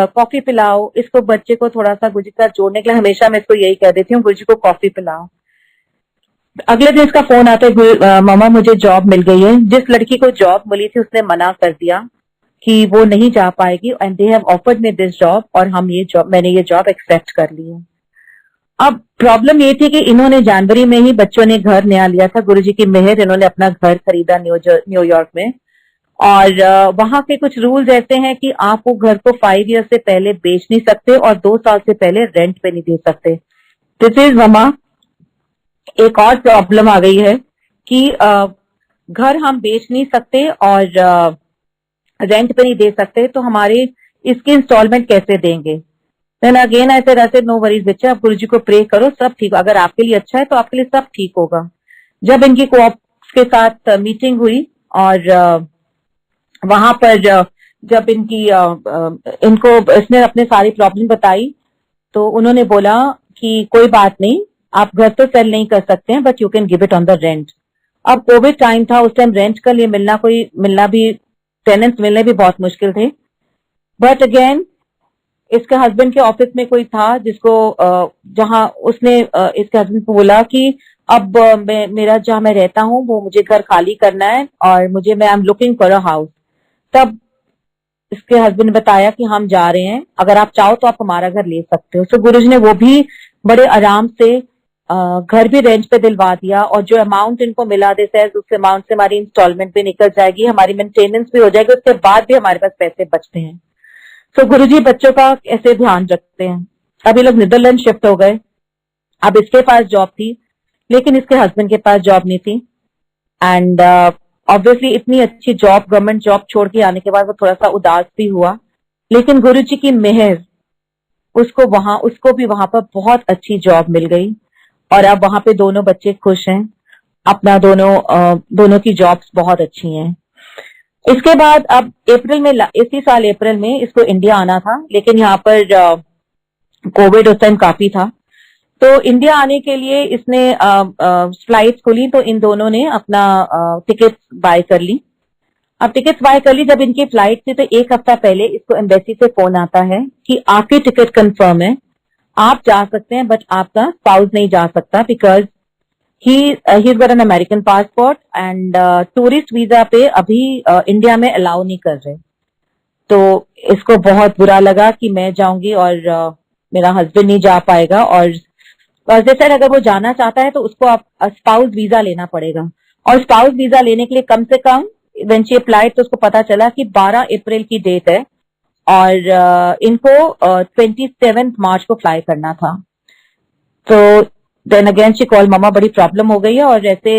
कॉफी पिलाओ, इसको बच्चे को थोड़ा सा गुरुजी के साथ जोड़ने के लिए हमेशा मैं इसको यही कह देती हूँ, गुरुजी को कॉफी पिलाओ। अगले दिन इसका फोन आता है, मामा मुझे जॉब मिल गई है। जिस लड़की को जॉब मिली थी उसने मना कर दिया कि वो नहीं जा पाएगी, and they have offered me this job, और मैंने ये जॉब एक्सेप्ट कर ली है। अब प्रॉब्लम ये थी कि इन्होंने जनवरी में ही बच्चों ने घर नया लिया था, गुरुजी की मेहर, इन्होंने अपना घर खरीदा न्यूयॉर्क में, और वहां के कुछ रूल्स ऐसे हैं कि आप वो घर को 5 ईयर से पहले बेच नहीं सकते और 2 साल से पहले रेंट पे नहीं दे सकते। दिस इज ममा एक और प्रॉब्लम आ गई है कि घर हम बेच नहीं सकते और रेंट पे नहीं दे सकते, तो हमारे इसकी इंस्टॉलमेंट कैसे देंगे। देन अगेन ऐसे नो वरीज बच्चे, आप गुरुजी को प्रे करो, सब ठीक, अगर आपके लिए अच्छा है तो आपके लिए सब ठीक होगा। जब इनकी कोऑप के साथ मीटिंग हुई और वहां पर जब इनको इसने अपने सारी प्रॉब्लम बताई, तो उन्होंने बोला कि कोई बात नहीं, आप घर तो सेल नहीं कर सकते हैं, but you can give it on the rent. अब कोविड टाइम था, उस टाइम रेंट का लिए मिलना भी टेनेंट्स मिलने भी बहुत मुश्किल थे। बट अगेन इसके हस्बैंड के ऑफिस में कोई था जिसको जहां उसने इसके हस्बैंड को बोला कि अब मेरा जहां मैं रहता हूं वो मुझे घर खाली करना है और मैं I am looking for a house. तब इसके हस्बैंड ने बताया कि हम जा रहे हैं, अगर आप चाहो तो आप हमारा घर ले सकते हो। सो गुरुजी ने वो भी बड़े आराम से घर भी रेंट पे दिलवा दिया, और जो अमाउंट इनको मिला देता है उस अमाउंट से हमारी इंस्टॉलमेंट भी निकल जाएगी, हमारी मेंटेनेंस भी हो जाएगी, उसके बाद भी हमारे पास पैसे बचते हैं। तो गुरुजी बच्चों का ऐसे ध्यान रखते हैं। अब ये लोग नीदरलैंड शिफ्ट हो गए। अब इसके पास जॉब थी लेकिन इसके हस्बैंड के पास जॉब नहीं थी, एंड ऑब्वियसली इतनी अच्छी जॉब, गवर्नमेंट जॉब छोड़ के आने के बाद वो थोड़ा सा उदास भी हुआ, लेकिन गुरुजी की मेहर उसको भी वहां पर बहुत अच्छी जॉब मिल गई, और अब वहां पे दोनों बच्चे खुश हैं। अपना दोनों की जॉब्स बहुत अच्छी हैं। इसके बाद अब इसी साल अप्रैल में इसको इंडिया आना था, लेकिन यहाँ पर कोविड उस टाइम काफी था, तो इंडिया आने के लिए इसने फ्लाइट खुली, तो इन दोनों ने अपना टिकट बाय कर ली। अब टिकट बाय कर ली, जब इनकी फ्लाइट थी तो एक हफ्ता पहले इसको एम्बेसी से फोन आता है कि आपकी टिकट कंफर्म है, आप जा सकते हैं, बट आपका स्पाउस नहीं जा सकता, because he's got an American passport and tourist visa पे अभी इंडिया में अलाउ नहीं कर रहे। तो इसको बहुत बुरा लगा कि मैं जाऊंगी और मेरा हस्बैंड नहीं जा पाएगा, और जैसे अगर वो जाना चाहता है तो उसको आप स्पाउस वीजा लेना पड़ेगा, और स्पाउस वीजा लेने के लिए कम से कम व्हेन शी अप्लाइड तो उसको पता चला कि 12 अप्रैल की डेट है, और इनको 27 मार्च को फ्लाई करना था। तो देन अगेन शी कॉल, मम्मा बड़ी प्रॉब्लम हो गई है और ऐसे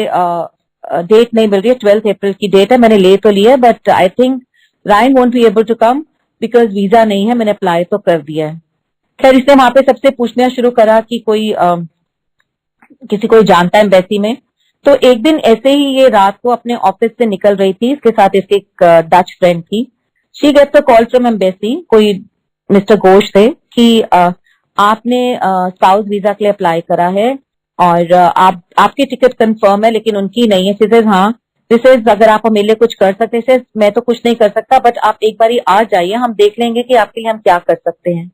डेट नहीं मिल रही है, 12 अप्रैल की डेट है, मैंने ले तो लिया but I think Ryan won't be able to come because visa नहीं है, मैंने अप्लाई तो कर दिया है। खैर इसने वहां पे सबसे पूछना शुरू करा कि किसी को जानता है एम्बेसी में। तो एक दिन ऐसे ही ये रात को अपने ऑफिस से निकल रही थी, इसके साथ इसकी एक डच फ्रेंड थी। She gets a call from embassy, कोई मिस्टर घोष थे कि आपने स्पाउस वीजा के लिए अप्लाई करा है और आपकी टिकट कंफर्म है लेकिन उनकी नहीं है। सिर्फ हाँ दिस अगर आप मेरे लिए कुछ कर सकते हैं, मैं तो कुछ नहीं कर सकता बट आप एक बार आ जाइए, हम देख लेंगे कि आपके लिए हम क्या कर सकते हैं।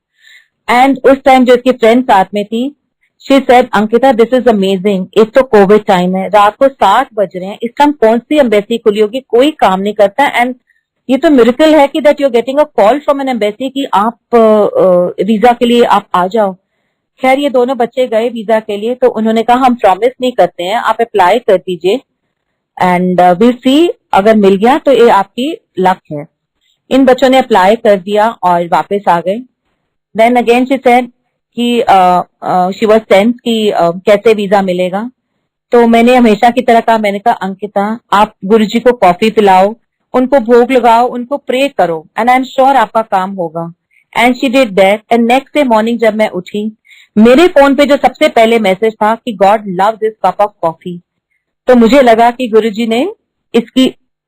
एंड उस टाइम जो इसकी फ्रेंड साथ में थी, she said Ankita this is amazing, एक तो कोविड टाइम है, रात को 7 बज रहे हैं, इस टाइम कौन सी एम्बेसी खुली होगी, कोई काम नहीं करता, एंड ये तो मिरेकल है कि that you are getting a call from an embassy कि आप वीजा के लिए आप आ जाओ। खैर ये दोनों बच्चे गए वीजा के लिए, तो उन्होंने कहा हम प्रॉमिस नहीं करते हैं, आप अप्लाई कर दीजिए एंड विल सी, अगर मिल गया तो ये आपकी लक है। इन बच्चों ने अप्लाई कर दिया और वापस आ गए। देन अगेन शी सेड कि शी वाज टेंस कि कैसे वीजा मिलेगा। तो मैंने हमेशा की तरह कहा, मैंने कहा अंकिता आप गुरुजी को कॉफी पिलाओ, उनको भोग लगाओ, उनको प्रे करो एंड आई एम श्योर आपका काम होगा। And she did that. And next day morning जब मैं उठी, मेरे फोन पे जो सबसे पहले मैसेज था कि God loves this cup of coffee. तो मुझे लगा कि गुरुजी ने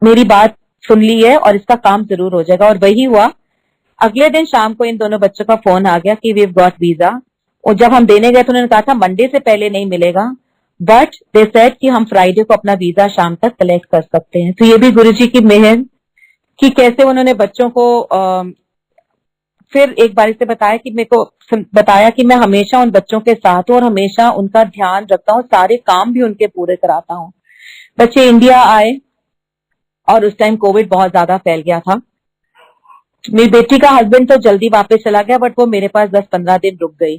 मेरी बात सुन ली है और इसका काम जरूर हो जाएगा, और वही हुआ। अगले दिन शाम को इन दोनों बच्चों का फोन आ गया कि वी हैव गॉट वीजा, और जब हम देने गए तो उन्होंने कहा था मंडे से पहले नहीं मिलेगा, बट दे सेड कि हम फ्राइडे को अपना वीजा शाम तक कलेक्ट कर सकते हैं। तो ये भी गुरुजी की मेहर कि कैसे उन्होंने बच्चों को फिर एक बार से बताया कि मेरे को बताया कि मैं हमेशा उन बच्चों के साथ हूँ और हमेशा उनका ध्यान रखता हूँ, सारे काम भी उनके पूरे कराता हूँ। बच्चे इंडिया आए और उस टाइम कोविड बहुत ज्यादा फैल गया था। मेरी बेटी का हस्बैंड तो जल्दी वापस चला गया, बट वो मेरे पास 10-15 दिन रुक गई।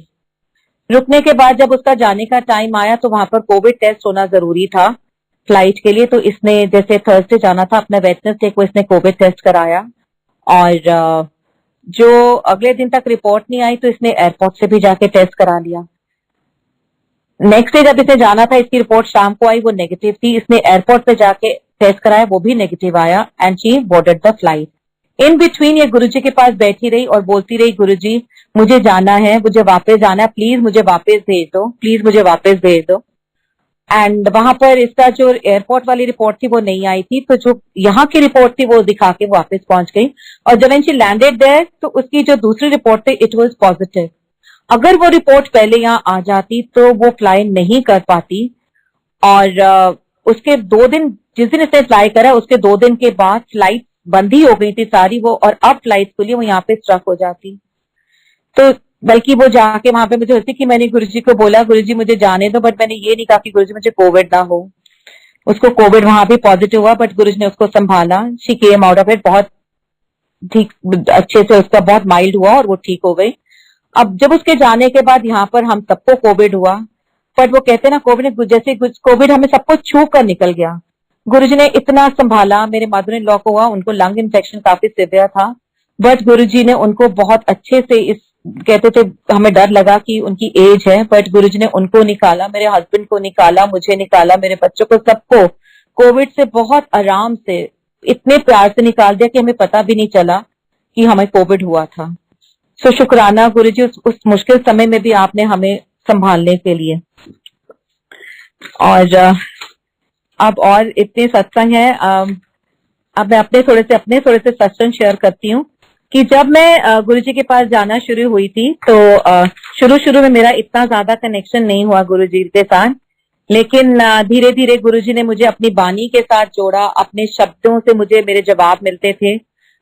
रुकने के बाद जब उसका जाने का टाइम आया तो वहां पर कोविड टेस्ट होना जरूरी था फ्लाइट के लिए, तो इसने जैसे थर्सडे जाना था, अपना वेडनेसडे को इसने कोविड टेस्ट कराया, और जो अगले दिन तक रिपोर्ट नहीं आई तो इसने एयरपोर्ट से भी जाके टेस्ट करा लिया। नेक्स्ट डे जब इसे जाना था, इसकी रिपोर्ट शाम को आई, वो नेगेटिव थी। इसने एयरपोर्ट पे जाके टेस्ट कराया, वो भी नेगेटिव आया, and she boarded the flight. In between ये गुरुजी के पास बैठी रही और बोलती रही, गुरुजी मुझे जाना है, मुझे वापस जाना है, प्लीज मुझे वापस भेज दो, प्लीज मुझे वापस भेज दो। एंड वहां पर इसका जो एयरपोर्ट वाली रिपोर्ट थी वो नहीं आई थी, तो जो यहाँ की रिपोर्ट थी वो दिखा के वापस पहुंच गई, और जब शी लैंडेड देयर तो उसकी जो दूसरी रिपोर्ट थी इट वाज पॉजिटिव। अगर वो रिपोर्ट पहले यहाँ आ जाती तो वो फ्लाई नहीं कर पाती, और उसके 2 दिन, जिस दिन इसने फ्लाई करा उसके 2 दिन के बाद फ्लाइट बंद ही हो गई थी सारी वो, और अब फ्लाइट खुली, वो यहाँ पे स्ट्रक हो जाती। तो बल्कि वो जाके वहां पे मुझे होती कि मैंने गुरुजी को बोला गुरुजी मुझे जाने दो, बट मैंने ये नहीं कहा कि गुरुजी मुझे कोविड ना हो। उसको कोविड वहां भी पॉजिटिव हुआ, बट गुरुजी ने उसको संभाला, she came out of it, बहुत ठीक अच्छे से, उसका बहुत माइल्ड हुआ और वो ठीक हो गई। अब जब उसके जाने के बाद यहाँ पर हम सबको कोविड हुआ, बट वो कहते हैं ना, कोविड ने जैसे कोविड हमें सबको छू कर निकल गया। गुरुजी ने इतना संभाला। मेरे मदर इन लॉ को हुआ, उनको लंग इन्फेक्शन काफी सीवियर था, बट गुरुजी ने उनको बहुत अच्छे से इस कहते थे, हमें डर लगा कि उनकी एज है, बट गुरुजी ने उनको निकाला, मेरे हस्बैंड को निकाला, मुझे निकाला, मेरे बच्चों को, सबको कोविड से बहुत आराम से इतने प्यार से निकाल दिया कि हमें पता भी नहीं चला कि हमें कोविड हुआ था। सो शुक्राना गुरुजी, उस मुश्किल समय में भी आपने हमें संभालने के लिए। और अब और इतने सत्संग है। अब मैं अपने थोड़े से सत्संग शेयर करती हूँ कि जब मैं गुरुजी के पास जाना शुरू हुई थी तो शुरू में मेरा इतना ज्यादा कनेक्शन नहीं हुआ गुरुजी के साथ, लेकिन धीरे धीरे गुरुजी ने मुझे अपनी वाणी के साथ जोड़ा, अपने शब्दों से मुझे मेरे जवाब मिलते थे।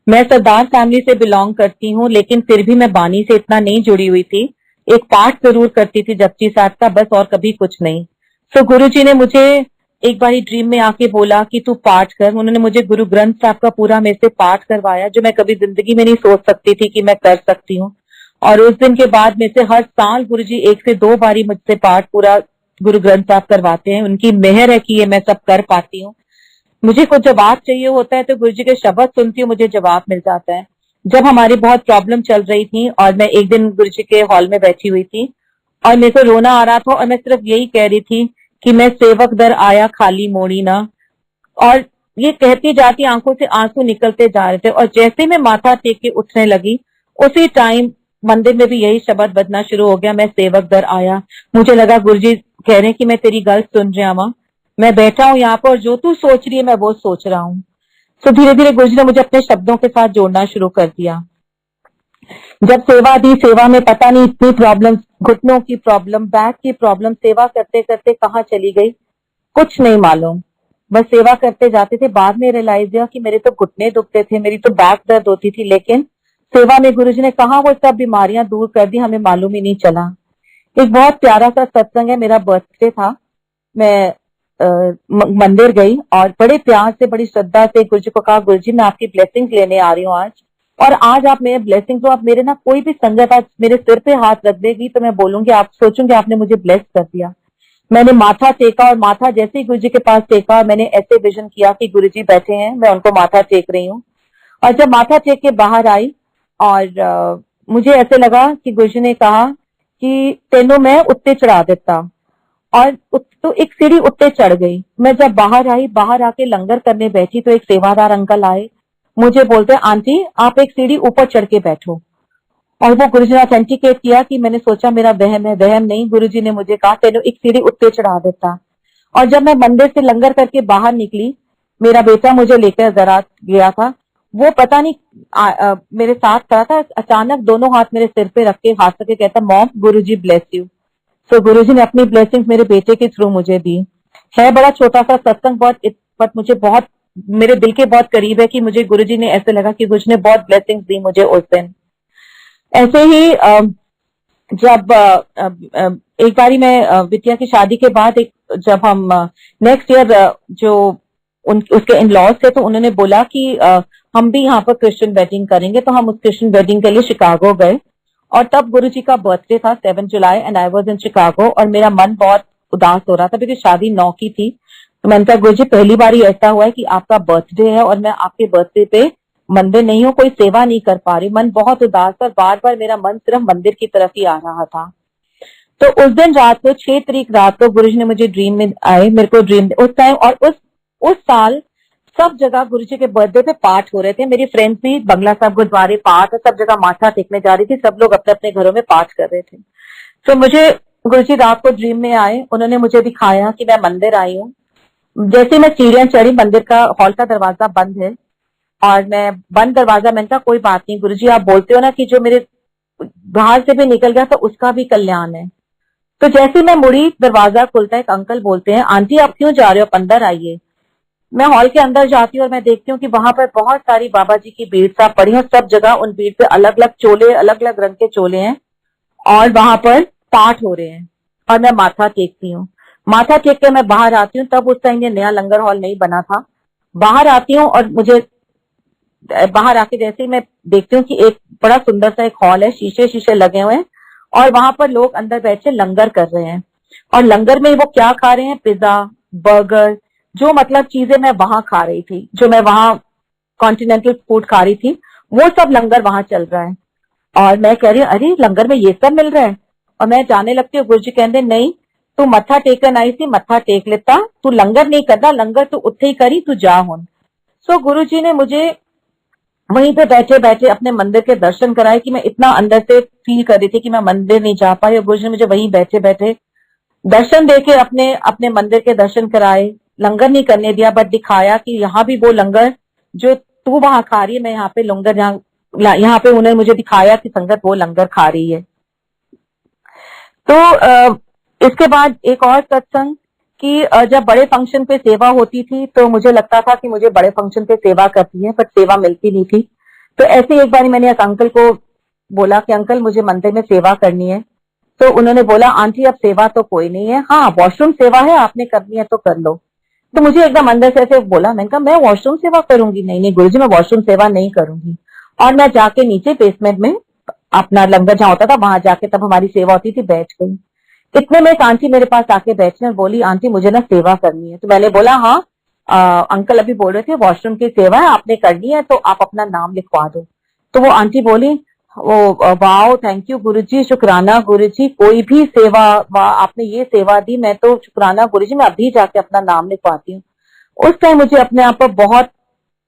मैं सरदार फैमिली से बिलोंग करती हूँ, लेकिन फिर भी मैं वाणी से इतना नहीं जुड़ी हुई थी। एक पाठ जरूर करती थी जपजी साहब का, बस, और कभी कुछ नहीं। सो गुरुजी ने मुझे एक बार ड्रीम में आके बोला कि तू पाठ कर। उन्होंने मुझे गुरु ग्रंथ साहब का पूरा मेरे से पाठ करवाया, जो मैं कभी जिंदगी में नहीं सोच सकती थी कि मैं कर सकती हूँ। और उस दिन के बाद में से हर साल गुरुजी 1 से 2 बारी मुझसे पाठ पूरा गुरु ग्रंथ साहब करवाते हैं। उनकी मेहर है कि ये मैं सब कर पाती हूँ। मुझे कुछ जवाब चाहिए होता है तो गुरुजी के शब्द सुनती हूँ, मुझे जवाब मिल जाता है। जब हमारी बहुत प्रॉब्लम चल रही थी और मैं एक दिन गुरुजी के हॉल में बैठी हुई थी और मेरे को रोना आ रहा था और मैं सिर्फ यही कह रही थी कि मैं सेवक दर आया खाली मोड़ी ना, और ये कहती जाती आंखों से आंसू निकलते जा रहे थे। और जैसे मैं माथा टेक के उठने लगी, उसी टाइम मंदिर में भी यही शब्द बजना शुरू हो गया, मैं सेवक दर आया। मुझे लगा गुरुजी कह रहे हैं कि मैं तेरी गल सुन रहा हूं, मैं बैठा हूं यहाँ पर और जो तू सोच रही है मैं वो सोच रहा हूँ। तो धीरे धीरे गुरुजी ने मुझे अपने शब्दों के साथ जोड़ना शुरू कर दिया। जब सेवा दी, सेवा में पता नहीं इतनी प्रॉब्लम, घुटनों की प्रॉब्लम, बैक की प्रॉब्लम, सेवा करते करते कहाँ चली गई कुछ नहीं मालूम। बस सेवा करते जाते थे। बाद में रियलाइज हुआ कि मेरे तो घुटने दुखते थे, मेरी तो बैक दर्द होती थी, लेकिन सेवा में गुरुजी ने कहा वो सब बीमारियां दूर कर दी, हमें मालूम ही नहीं चला। एक बहुत प्यारा सा सत्संग है, मेरा बर्थडे था, मैं मंदिर गई और बड़े प्यार से, बड़ी श्रद्धा से गुरुजी को कहा, गुरुजी मैं आपकी ब्लेसिंग लेने आ रही हूँ आज, और आज आप मेरे ब्लेसिंग, तो आप मेरे ना कोई भी संगत आज मेरे सिर पे हाथ रख देगी तो मैं बोलूंगी, आप सोचूंगी आपने मुझे ब्लेस कर दिया। मैंने माथा टेका और माथा जैसे ही गुरुजी के पास टेका, मैंने ऐसे विजन किया कि गुरुजी बैठे हैं, मैं उनको माथा टेक रही हूँ। और जब माथा टेक के बाहर आई और मुझे ऐसे लगा कि गुरुजी ने कहा कि तेनों मैं उत्ते चढ़ा देता, और तो एक सीढ़ी उत्ते चढ़ गई। मैं जब बाहर आई, बाहर आके लंगर करने बैठी तो एक सेवादार अंकल आए, मुझे बोलते आंटी आप एक सीढ़ी ऊपर चढ़ के बैठो। और वो गुरुजी ने ऑथेंटिकेट किया कि मैंने सोचा मेरा वहम है, वहम नहीं, गुरुजी ने मुझे कहा तेनों एक सीढ़ी उत्ते चढ़ा देता। और जब मैं मंदिर से लंगर करके बाहर निकली, मेरा बेटा मुझे लेकर जरा गया था, वो पता नहीं मेरे साथ खड़ा था, अचानक दोनों हाथ मेरे सिर पे रख के हाथ रख के कहता, मॉम गुरुजी ब्लेस यू। सो गुरुजी ने अपनी ब्लेसिंग मेरे बेटे के थ्रू मुझे दी। है बड़ा छोटा सा सत्संग, बट मुझे बहुत मेरे दिल के बहुत करीब है कि मुझे गुरुजी ने ऐसे लगा कि गुरुजी ने बहुत ब्लेसिंग्स दी मुझे उस दिन। ऐसे ही जब एक बारी मैं विद्या की शादी के बाद जब हम नेक्स्ट ईयर जो उसके इन लॉज थे, तो उन्होंने बोला कि हम भी यहाँ पर क्रिश्चियन वेडिंग करेंगे, तो हम उस क्रिश्चियन वेडिंग के लिए शिकागो गए। और तब गुरुजी का बर्थडे था 7 जुलाई and I was in Chicago, और मेरा मन बहुत उदास हो रहा था क्योंकि शादी 9 की थी। तो मैंने कहा गुरुजी पहली बार ही ऐसा हुआ है कि आपका बर्थडे है और मैं आपके बर्थडे पे मंदिर नहीं हूँ, कोई सेवा नहीं कर पा रही, मन बहुत उदास था, बार बार मेरा मन सिर्फ मंदिर की तरफ ही आ रहा था। तो उस दिन रात को 6 तारीख रात को गुरुजी ने मुझे ड्रीम में आए, मेरे को ड्रीम उस टाइम, और उस साल सब जगह गुरुजी के बर्थडे पे पाठ हो रहे थे। मेरी फ्रेंड्स भी बंगला साहब गुरुद्वारे पाठ, सब जगह माथा टेकने जा रही थी, सब लोग अपने अपने घरों में पाठ कर रहे थे। तो मुझे गुरुजी रात को ड्रीम में आए, उन्होंने मुझे दिखाया कि मैं मंदिर आई हूँ। जैसे मैं सीढ़ियां चढ़ी, मंदिर का हॉल का दरवाजा बंद है और मैं बंद दरवाजा, मैंने कहा कोई बात नहीं गुरुजी, आप बोलते हो ना कि जो मेरे बाहर से भी निकल गया तो उसका भी कल्याण है। तो जैसे मैं मुड़ी, दरवाजा खुलता है, एक अंकल बोलते हैं आंटी आप क्यों जा रहे हो, अंदर आइए। मैं हॉल के अंदर जाती हूँ और मैं देखती हूँ कि वहां पर बहुत सारी बाबा जी की भीड़ साहब पड़ी है, सब जगह उन भीड़ पे अलग अलग चोले, अलग अलग रंग के चोले हैं और वहां पर पाठ हो रहे हैं। और मैं माथा टेकती हूँ, माथा टेक के मैं बाहर आती हूँ। तब उस टाइम ये नया लंगर हॉल नहीं बना था। बाहर आती हूँ और मुझे बाहर आके जैसे ही मैं देखती हूँ कि एक बड़ा सुंदर सा एक हॉल है, शीशे शीशे लगे हुए हैं और वहां पर लोग अंदर बैठ के लंगर कर रहे हैं। और लंगर में वो क्या खा रहे हैं, पिज्जा, बर्गर, जो मतलब चीजें मैं वहां खा रही थी, जो मैं वहां कॉन्टिनेंटल फूड खा रही थी, वो सब लंगर वहां चल रहा है। और मैं कह रही हूँ अरे लंगर में ये सब मिल रहा है। और मैं जाने लगती हूँ, गुरुजी कहते नहीं, तू मत्था टेकन आई थी, मत्था टेक लेता, तू लंगर नहीं करना, लंगर तू उत्थे ही करी, तू जा हुन। सो गुरुजी ने मुझे वहीं पे बैठे बैठे अपने मंदिर के दर्शन कराए कि मैं इतना अंदर से फील कर रही थी कि मैं मंदिर नहीं जा पाई, और गुरुजी ने मुझे वहीं बैठे बैठे दर्शन देके अपने अपने मंदिर के दर्शन कराए। लंगर नहीं करने दिया, बट दिखाया कि यहाँ भी वो लंगर जो तू वहां खा रही है, मैं यहाँ पे लंगर, यहाँ पे उन्होंने मुझे दिखाया कि संगत वो लंगर खा रही है। तो इसके बाद एक और सत्संग कि जब बड़े फंक्शन पे सेवा होती थी तो मुझे लगता था कि मुझे बड़े फंक्शन पे सेवा करती है, बट सेवा मिलती नहीं थी। तो ऐसे एक बार मैंने एक अंकल को बोला कि अंकल मुझे मंदिर में सेवा करनी है। तो उन्होंने बोला आंटी अब सेवा तो कोई नहीं है, हाँ वॉशरूम सेवा है, आपने करनी है तो कर लो। तो मुझे एकदम अंदर से ऐसे बोला, मैंने कहा मैं वॉशरूम सेवा करूंगी? नहीं नहीं गुरुजी, मैं वॉशरूम सेवा नहीं करूंगी। और मैं जाके नीचे बेसमेंट में अपना लंगर जहाँ होता था वहां जाके, तब हमारी सेवा होती थी, बैठ गई। इतने में एक आंटी मेरे पास आके बैठी और बोली आंटी मुझे ना सेवा करनी है। तो मैंने बोला हाँ अंकल अभी बोल रहे थे वॉशरूम की सेवा है, आपने करनी है तो आप अपना नाम लिखवा दो। तो वो आंटी बोली ओ वाओ थैंक यू गुरुजी, शुक्राना गुरुजी, कोई भी सेवा आपने ये सेवा दी, मैं तो शुक्राना गुरुजी, मैं अभी जाके अपना नाम लिखवाती हूँ। उस टाइम मुझे अपने आप पर बहुत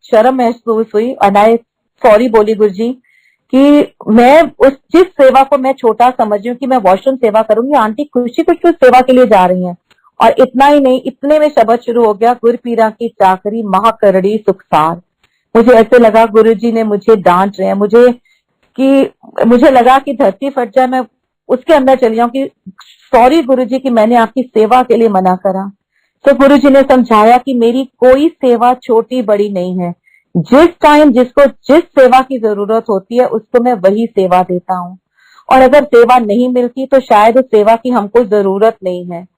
शर्म महसूस हुई और आई सॉरी बोली गुरुजी कि मैं उस जिस सेवा को मैं छोटा समझ रही हूँ कि मैं वॉशरूम सेवा करूंगी, आंटी खुशी खुशी उस सेवा के लिए जा रही हैं। और इतना ही नहीं, इतने में शब्द शुरू हो गया, गुरपीरा की चाकरी महाकरड़ी सुखसार। मुझे ऐसे लगा गुरुजी ने मुझे डांट रहे हैं, मुझे लगा कि धरती फट जाए, मैं उसके अंदर चली जाऊं कि सॉरी गुरुजी कि मैंने आपकी सेवा के लिए मना करा। तो गुरुजी ने समझाया कि मेरी कोई सेवा छोटी बड़ी नहीं है, जिस टाइम जिसको जिस सेवा की जरूरत होती है उसको मैं वही सेवा देता हूँ, और अगर सेवा नहीं मिलती तो शायद उस सेवा की हमको जरूरत नहीं है।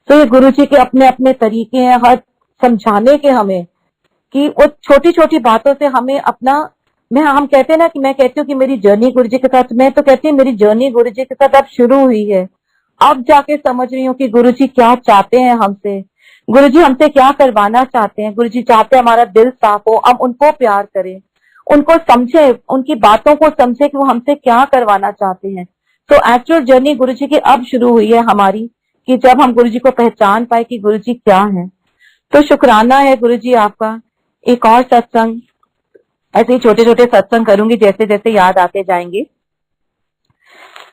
तो ये गुरुजी के अपने अपने तरीके हैं हर समझाने के हमें, कि वो छोटी छोटी बातों से हमें अपना, हम कहते हैं ना कि मैं कहती हूँ कि मेरी जर्नी गुरुजी के साथ, मैं तो कहती हूँ मेरी जर्नी गुरुजी के साथ अब शुरू हुई है। अब जाके समझ रही हूँ कि गुरुजी क्या चाहते हैं हमसे, गुरुजी हमसे क्या करवाना चाहते हैं। गुरुजी चाहते हैं हमारा दिल साफ हो, हम उनको प्यार करें, उनको समझे, उनकी बातों को समझे कि वो हमसे क्या करवाना चाहते हैं। तो एक्चुअल जर्नी गुरुजी की अब शुरू हुई है हमारी, कि जब हम गुरुजी को पहचान पाए कि गुरुजी क्या है। तो शुक्राना है गुरुजी आपका। एक और सत्संग, ऐसे ही छोटे छोटे सत्संग करूंगी जैसे जैसे याद आते जाएंगे।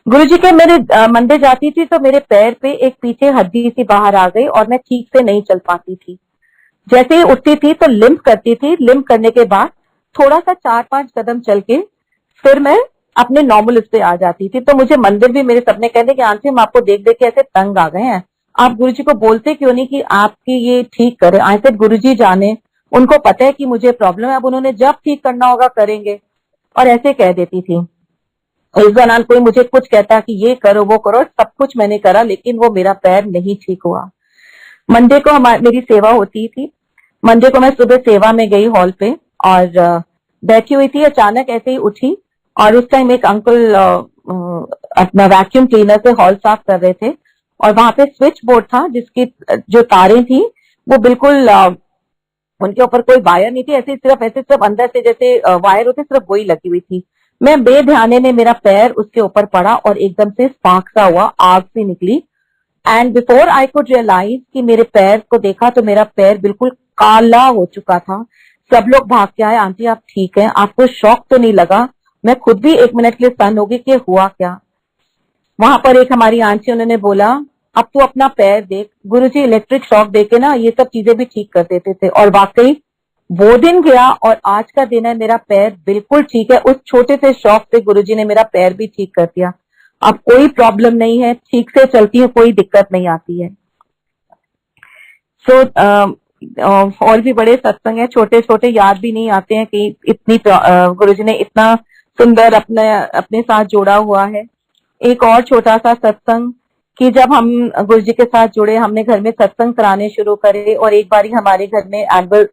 गुरुजी के मेरे मंदिर जाती थी तो मेरे पैर पे एक पीछे हड्डी सी बाहर आ गई और मैं ठीक से नहीं चल पाती थी। जैसे ही उठती थी तो लिम्प करती थी, लिम्प करने के बाद थोड़ा सा 4-5 कदम चल के फिर मैं अपने नॉर्मल उस पे आ जाती थी। तो मुझे मंदिर भी मेरे सपने कहते कि आंटी हम आपको देख देख के ऐसे तंग आ गए हैं, आप गुरुजी को बोलते क्यों नहीं कि आपकी ये ठीक करे। आई सेड गुरुजी जाने, उनको पता है कि मुझे प्रॉब्लम है, अब उन्होंने जब ठीक करना होगा करेंगे। और ऐसे कह देती थी। इस दौरान कोई मुझे कुछ कहता कि ये करो वो करो, सब कुछ मैंने करा लेकिन वो मेरा पैर नहीं ठीक हुआ। मंडे को मेरी सेवा होती थी। मंडे को मैं सुबह सेवा में गई हॉल पे और बैठी हुई थी, अचानक ऐसे ही उठी और उस टाइम एक अंकल अपना वैक्यूम क्लीनर से हॉल साफ कर रहे थे और वहां पे स्विच बोर्ड था जिसकी जो तारें थी वो बिल्कुल उनके ऊपर कोई वायर नहीं थी, ऐसे सिर्फ अंदर से जैसे वायर होते सिर्फ वही लगी हुई थी। मैं बेध्याने में मेरा पैर उसके ऊपर पड़ा और एकदम से स्पार्क सा हुआ, आग सी निकली। And before I could realise कि मेरे पैर को देखा तो मेरा पैर बिल्कुल काला हो चुका था। सब लोग भाग के आए, आंटी आप ठीक हैं, आपको शॉक तो नहीं लगा? मैं खुद भी 1 मिनट के लिए स्तन हो गई कि हुआ क्या। वहां पर एक हमारी आंटी, उन्होंने बोला अब तू अपना पैर देख, गुरुजी इलेक्ट्रिक शॉक देके ना ये सब चीजें भी ठीक कर देते थे। और वाकई वो दिन गया और आज का दिन है, मेरा पैर बिल्कुल ठीक है। उस छोटे से शॉक से गुरुजी ने मेरा पैर भी ठीक कर दिया। अब कोई प्रॉब्लम नहीं है, ठीक से चलती है, कोई दिक्कत नहीं आती है। सो और भी बड़े सत्संग है, छोटे छोटे याद भी नहीं आते हैं कि इतनी गुरुजी ने इतना सुंदर अपने साथ जोड़ा हुआ है। एक और छोटा सा सत्संग कि जब हम गुरुजी के साथ जुड़े, हमने घर में सत्संग कराने शुरू करे और एक बारी हमारे घर में एनुअल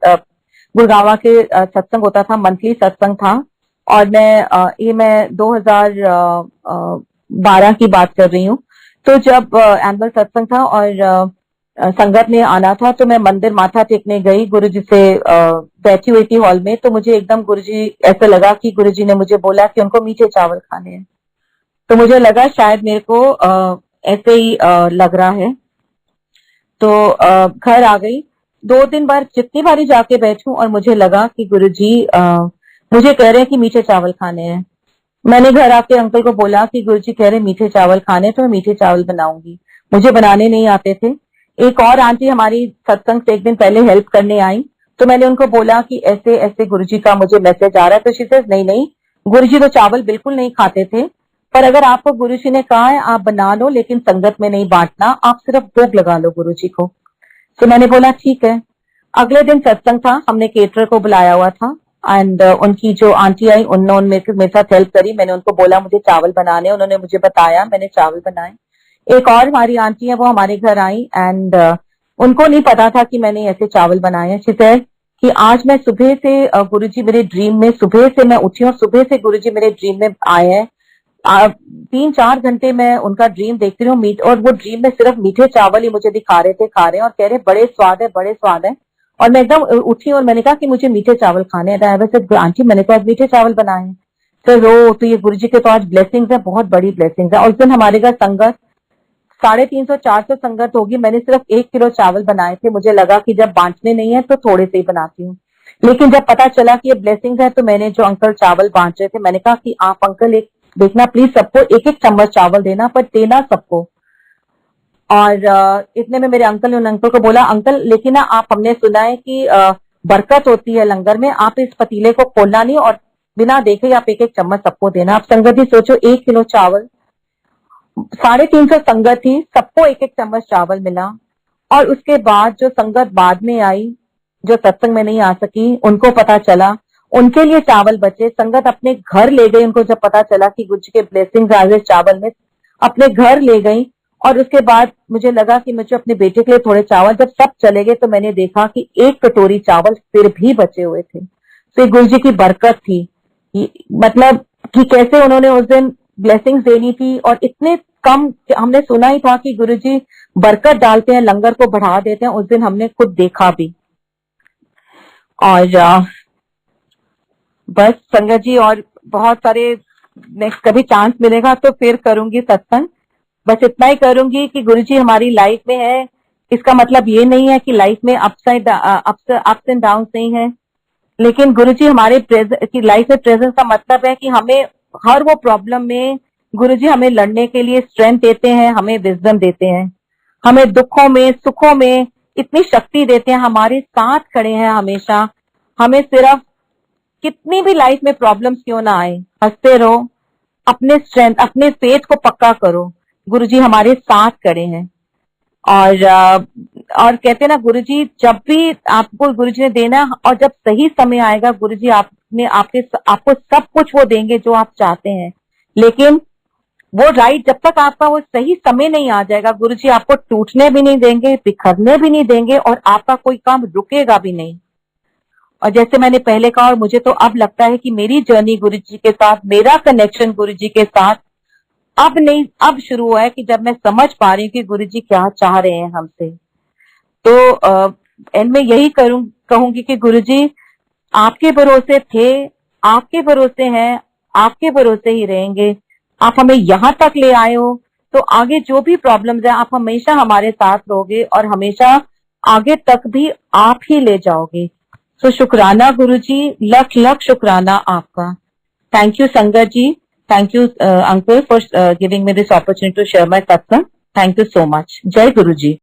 गुड़गावा के सत्संग होता था, मंथली सत्संग था। और मैं 2012 की बात कर रही हूँ। तो जब एनुअल सत्संग था और संगत ने आना था, तो मैं मंदिर माथा टेकने गई गुरुजी से बैठी हुई थी हॉल में। तो मुझे एकदम गुरुजी ऐसा लगा कि गुरुजी ने मुझे बोला कि उनको मीठे चावल खाने हैं। तो मुझे लगा शायद मेरे को ऐसे ही लग रहा है। तो घर आ गई। 2-3 बार जितनी बारी जाके बैठूं और मुझे लगा कि गुरुजी मुझे कह रहे हैं कि मीठे चावल खाने हैं। मैंने घर आके अंकल को बोला कि गुरुजी कह रहे मीठे चावल खाने, तो मैं मीठे चावल बनाऊंगी। मुझे बनाने नहीं आते थे। एक और आंटी हमारी सत्संग से एक दिन पहले हेल्प करने आई, तो मैंने उनको बोला कि ऐसे ऐसे गुरुजी का मुझे मैसेज आ रहा है। तो शी सेज नहीं नहीं, गुरुजी तो चावल बिल्कुल नहीं खाते थे, पर अगर आपको गुरुजी ने कहा है आप बना लो, लेकिन संगत में नहीं बांटना, आप सिर्फ भोग लगा लो गुरुजी को। तो मैंने बोला ठीक है। अगले दिन सत्संग था, हमने केटरर को बुलाया हुआ था एंड उनकी जो आंटी आई उन्होंने मेरे साथ हेल्प करी। मैंने उनको बोला मुझे चावल बनाने, उन्होंने मुझे बताया, मैंने चावल बनाए। एक और हमारी आंटी है वो हमारे घर आई एंड उनको नहीं पता था कि मैंने ऐसे चावल बनाए हैं। शी कि आज मैं सुबह से गुरुजी मेरे ड्रीम में, सुबह से मैं उठी और सुबह से गुरुजी मेरे ड्रीम में आए हैं। 3-4 घंटे मैं उनका ड्रीम देखती रही हूँ मीट, और वो ड्रीम में सिर्फ मीठे चावल ही मुझे दिखा रहे थे, खा रहे हैं और कह रहे बड़े स्वाद है, बड़े स्वाद है। और मैं एकदम उठी और मैंने कहा कि मुझे मीठे चावल खाने हैं। वैसे आंटी मैंने तो आज मीठे चावल बनाए हैं। तो ये गुरुजी के तो आज ब्लेसिंग्स है, बहुत बड़ी ब्लेसिंग्स है। और उस दिन हमारे घर संगत 350-400 संगत होगी। मैंने सिर्फ 1 किलो चावल बनाए थे। मुझे लगा कि जब बांटने नहीं है तो थोड़े से ही बनाती हूँ, लेकिन जब पता चला कि ये ब्लेसिंग्स है, तो मैंने जो अंकल चावल बांट रहे थे, मैंने कहा कि आप अंकल एक देखना प्लीज, सबको 1-1 चम्मच चावल देना, पर देना सबको। और इतने में मेरे अंकल ने उन अंकल को बोला, अंकल लेकिन ना आप, हमने सुना है कि बरकत होती है लंगर में, आप इस पतीले को खोलना नहीं और बिना देखे आप 1-1 चम्मच सबको देना। आप संगत ही सोचो, 1 किलो चावल, 350 संगत थी, सबको 1-1 चम्मच चावल मिला। और उसके बाद जो संगत बाद में आई, जो सत्संग में नहीं आ सकी, उनको पता चला, उनके लिए चावल बचे, संगत अपने घर ले गई। उनको जब पता चला कि गुरुजी के ब्लेसिंग्स आ गए चावल में, अपने घर ले गई। और उसके बाद मुझे लगा कि मुझे अपने बेटे के लिए थोड़े चावल, जब सब चले गए तो मैंने देखा कि 1 कटोरी चावल फिर भी बचे हुए थे। तो ये गुरुजी की बरकत थी, मतलब कि कैसे उन्होंने उस दिन ब्लेसिंग्स देनी थी। और इतने कम, हमने सुना ही था कि गुरुजी बरकत डालते हैं, लंगर को बढ़ा देते हैं, उस दिन हमने खुद देखा भी। और बस संगत जी, और बहुत सारे नेक्स्ट कभी चांस मिलेगा तो फिर करूंगी सत्संग। बस इतना ही करूंगी कि गुरुजी हमारी लाइफ में है, इसका मतलब ये नहीं है कि लाइफ में अप्स एंड डाउन नहीं है, लेकिन गुरुजी हमारे की लाइफ में प्रेजेंस का मतलब है कि हमें हर वो प्रॉब्लम में गुरुजी हमें लड़ने के लिए स्ट्रेंथ देते हैं, हमें विजडम देते हैं, हमें दुखों में सुखों में इतनी शक्ति देते हैं, हमारे साथ खड़े हैं हमेशा। हमें सिर्फ कितनी भी लाइफ में प्रॉब्लम्स क्यों ना आए, हंसते रहो, अपने स्ट्रेंथ, अपने फेथ को पक्का करो, गुरुजी हमारे साथ खड़े हैं। और कहते हैं ना, गुरुजी जब भी आपको गुरुजी ने देना, और जब सही समय आएगा गुरुजी आपको सब कुछ वो देंगे जो आप चाहते हैं। लेकिन वो जब तक आपका वो सही समय नहीं आ जाएगा, गुरुजी आपको टूटने भी नहीं देंगे, बिखरने भी नहीं देंगे, और आपका कोई काम रुकेगा भी नहीं। और जैसे मैंने पहले कहा, और मुझे तो अब लगता है कि मेरी जर्नी गुरुजी के साथ, मेरा कनेक्शन गुरुजी के साथ अब शुरू हुआ है, कि जब मैं समझ पा रही हूँ कि गुरुजी क्या चाह रहे हैं हमसे। तो एंड में यही कहूंगी कि गुरुजी आपके भरोसे थे, आपके भरोसे हैं, आपके भरोसे ही रहेंगे। आप हमें यहाँ तक ले आए हो, तो आगे जो भी प्रॉब्लम्स है, आप हमेशा हमारे साथ रहोगे और हमेशा आगे तक भी आप ही ले जाओगे। तो शुक्राना गुरुजी, लख लख शुक्राना आपका। थैंक यू संगत जी, thank you uncle for giving me this opportunity to share my satsang. Thank you so much. जय गुरुजी।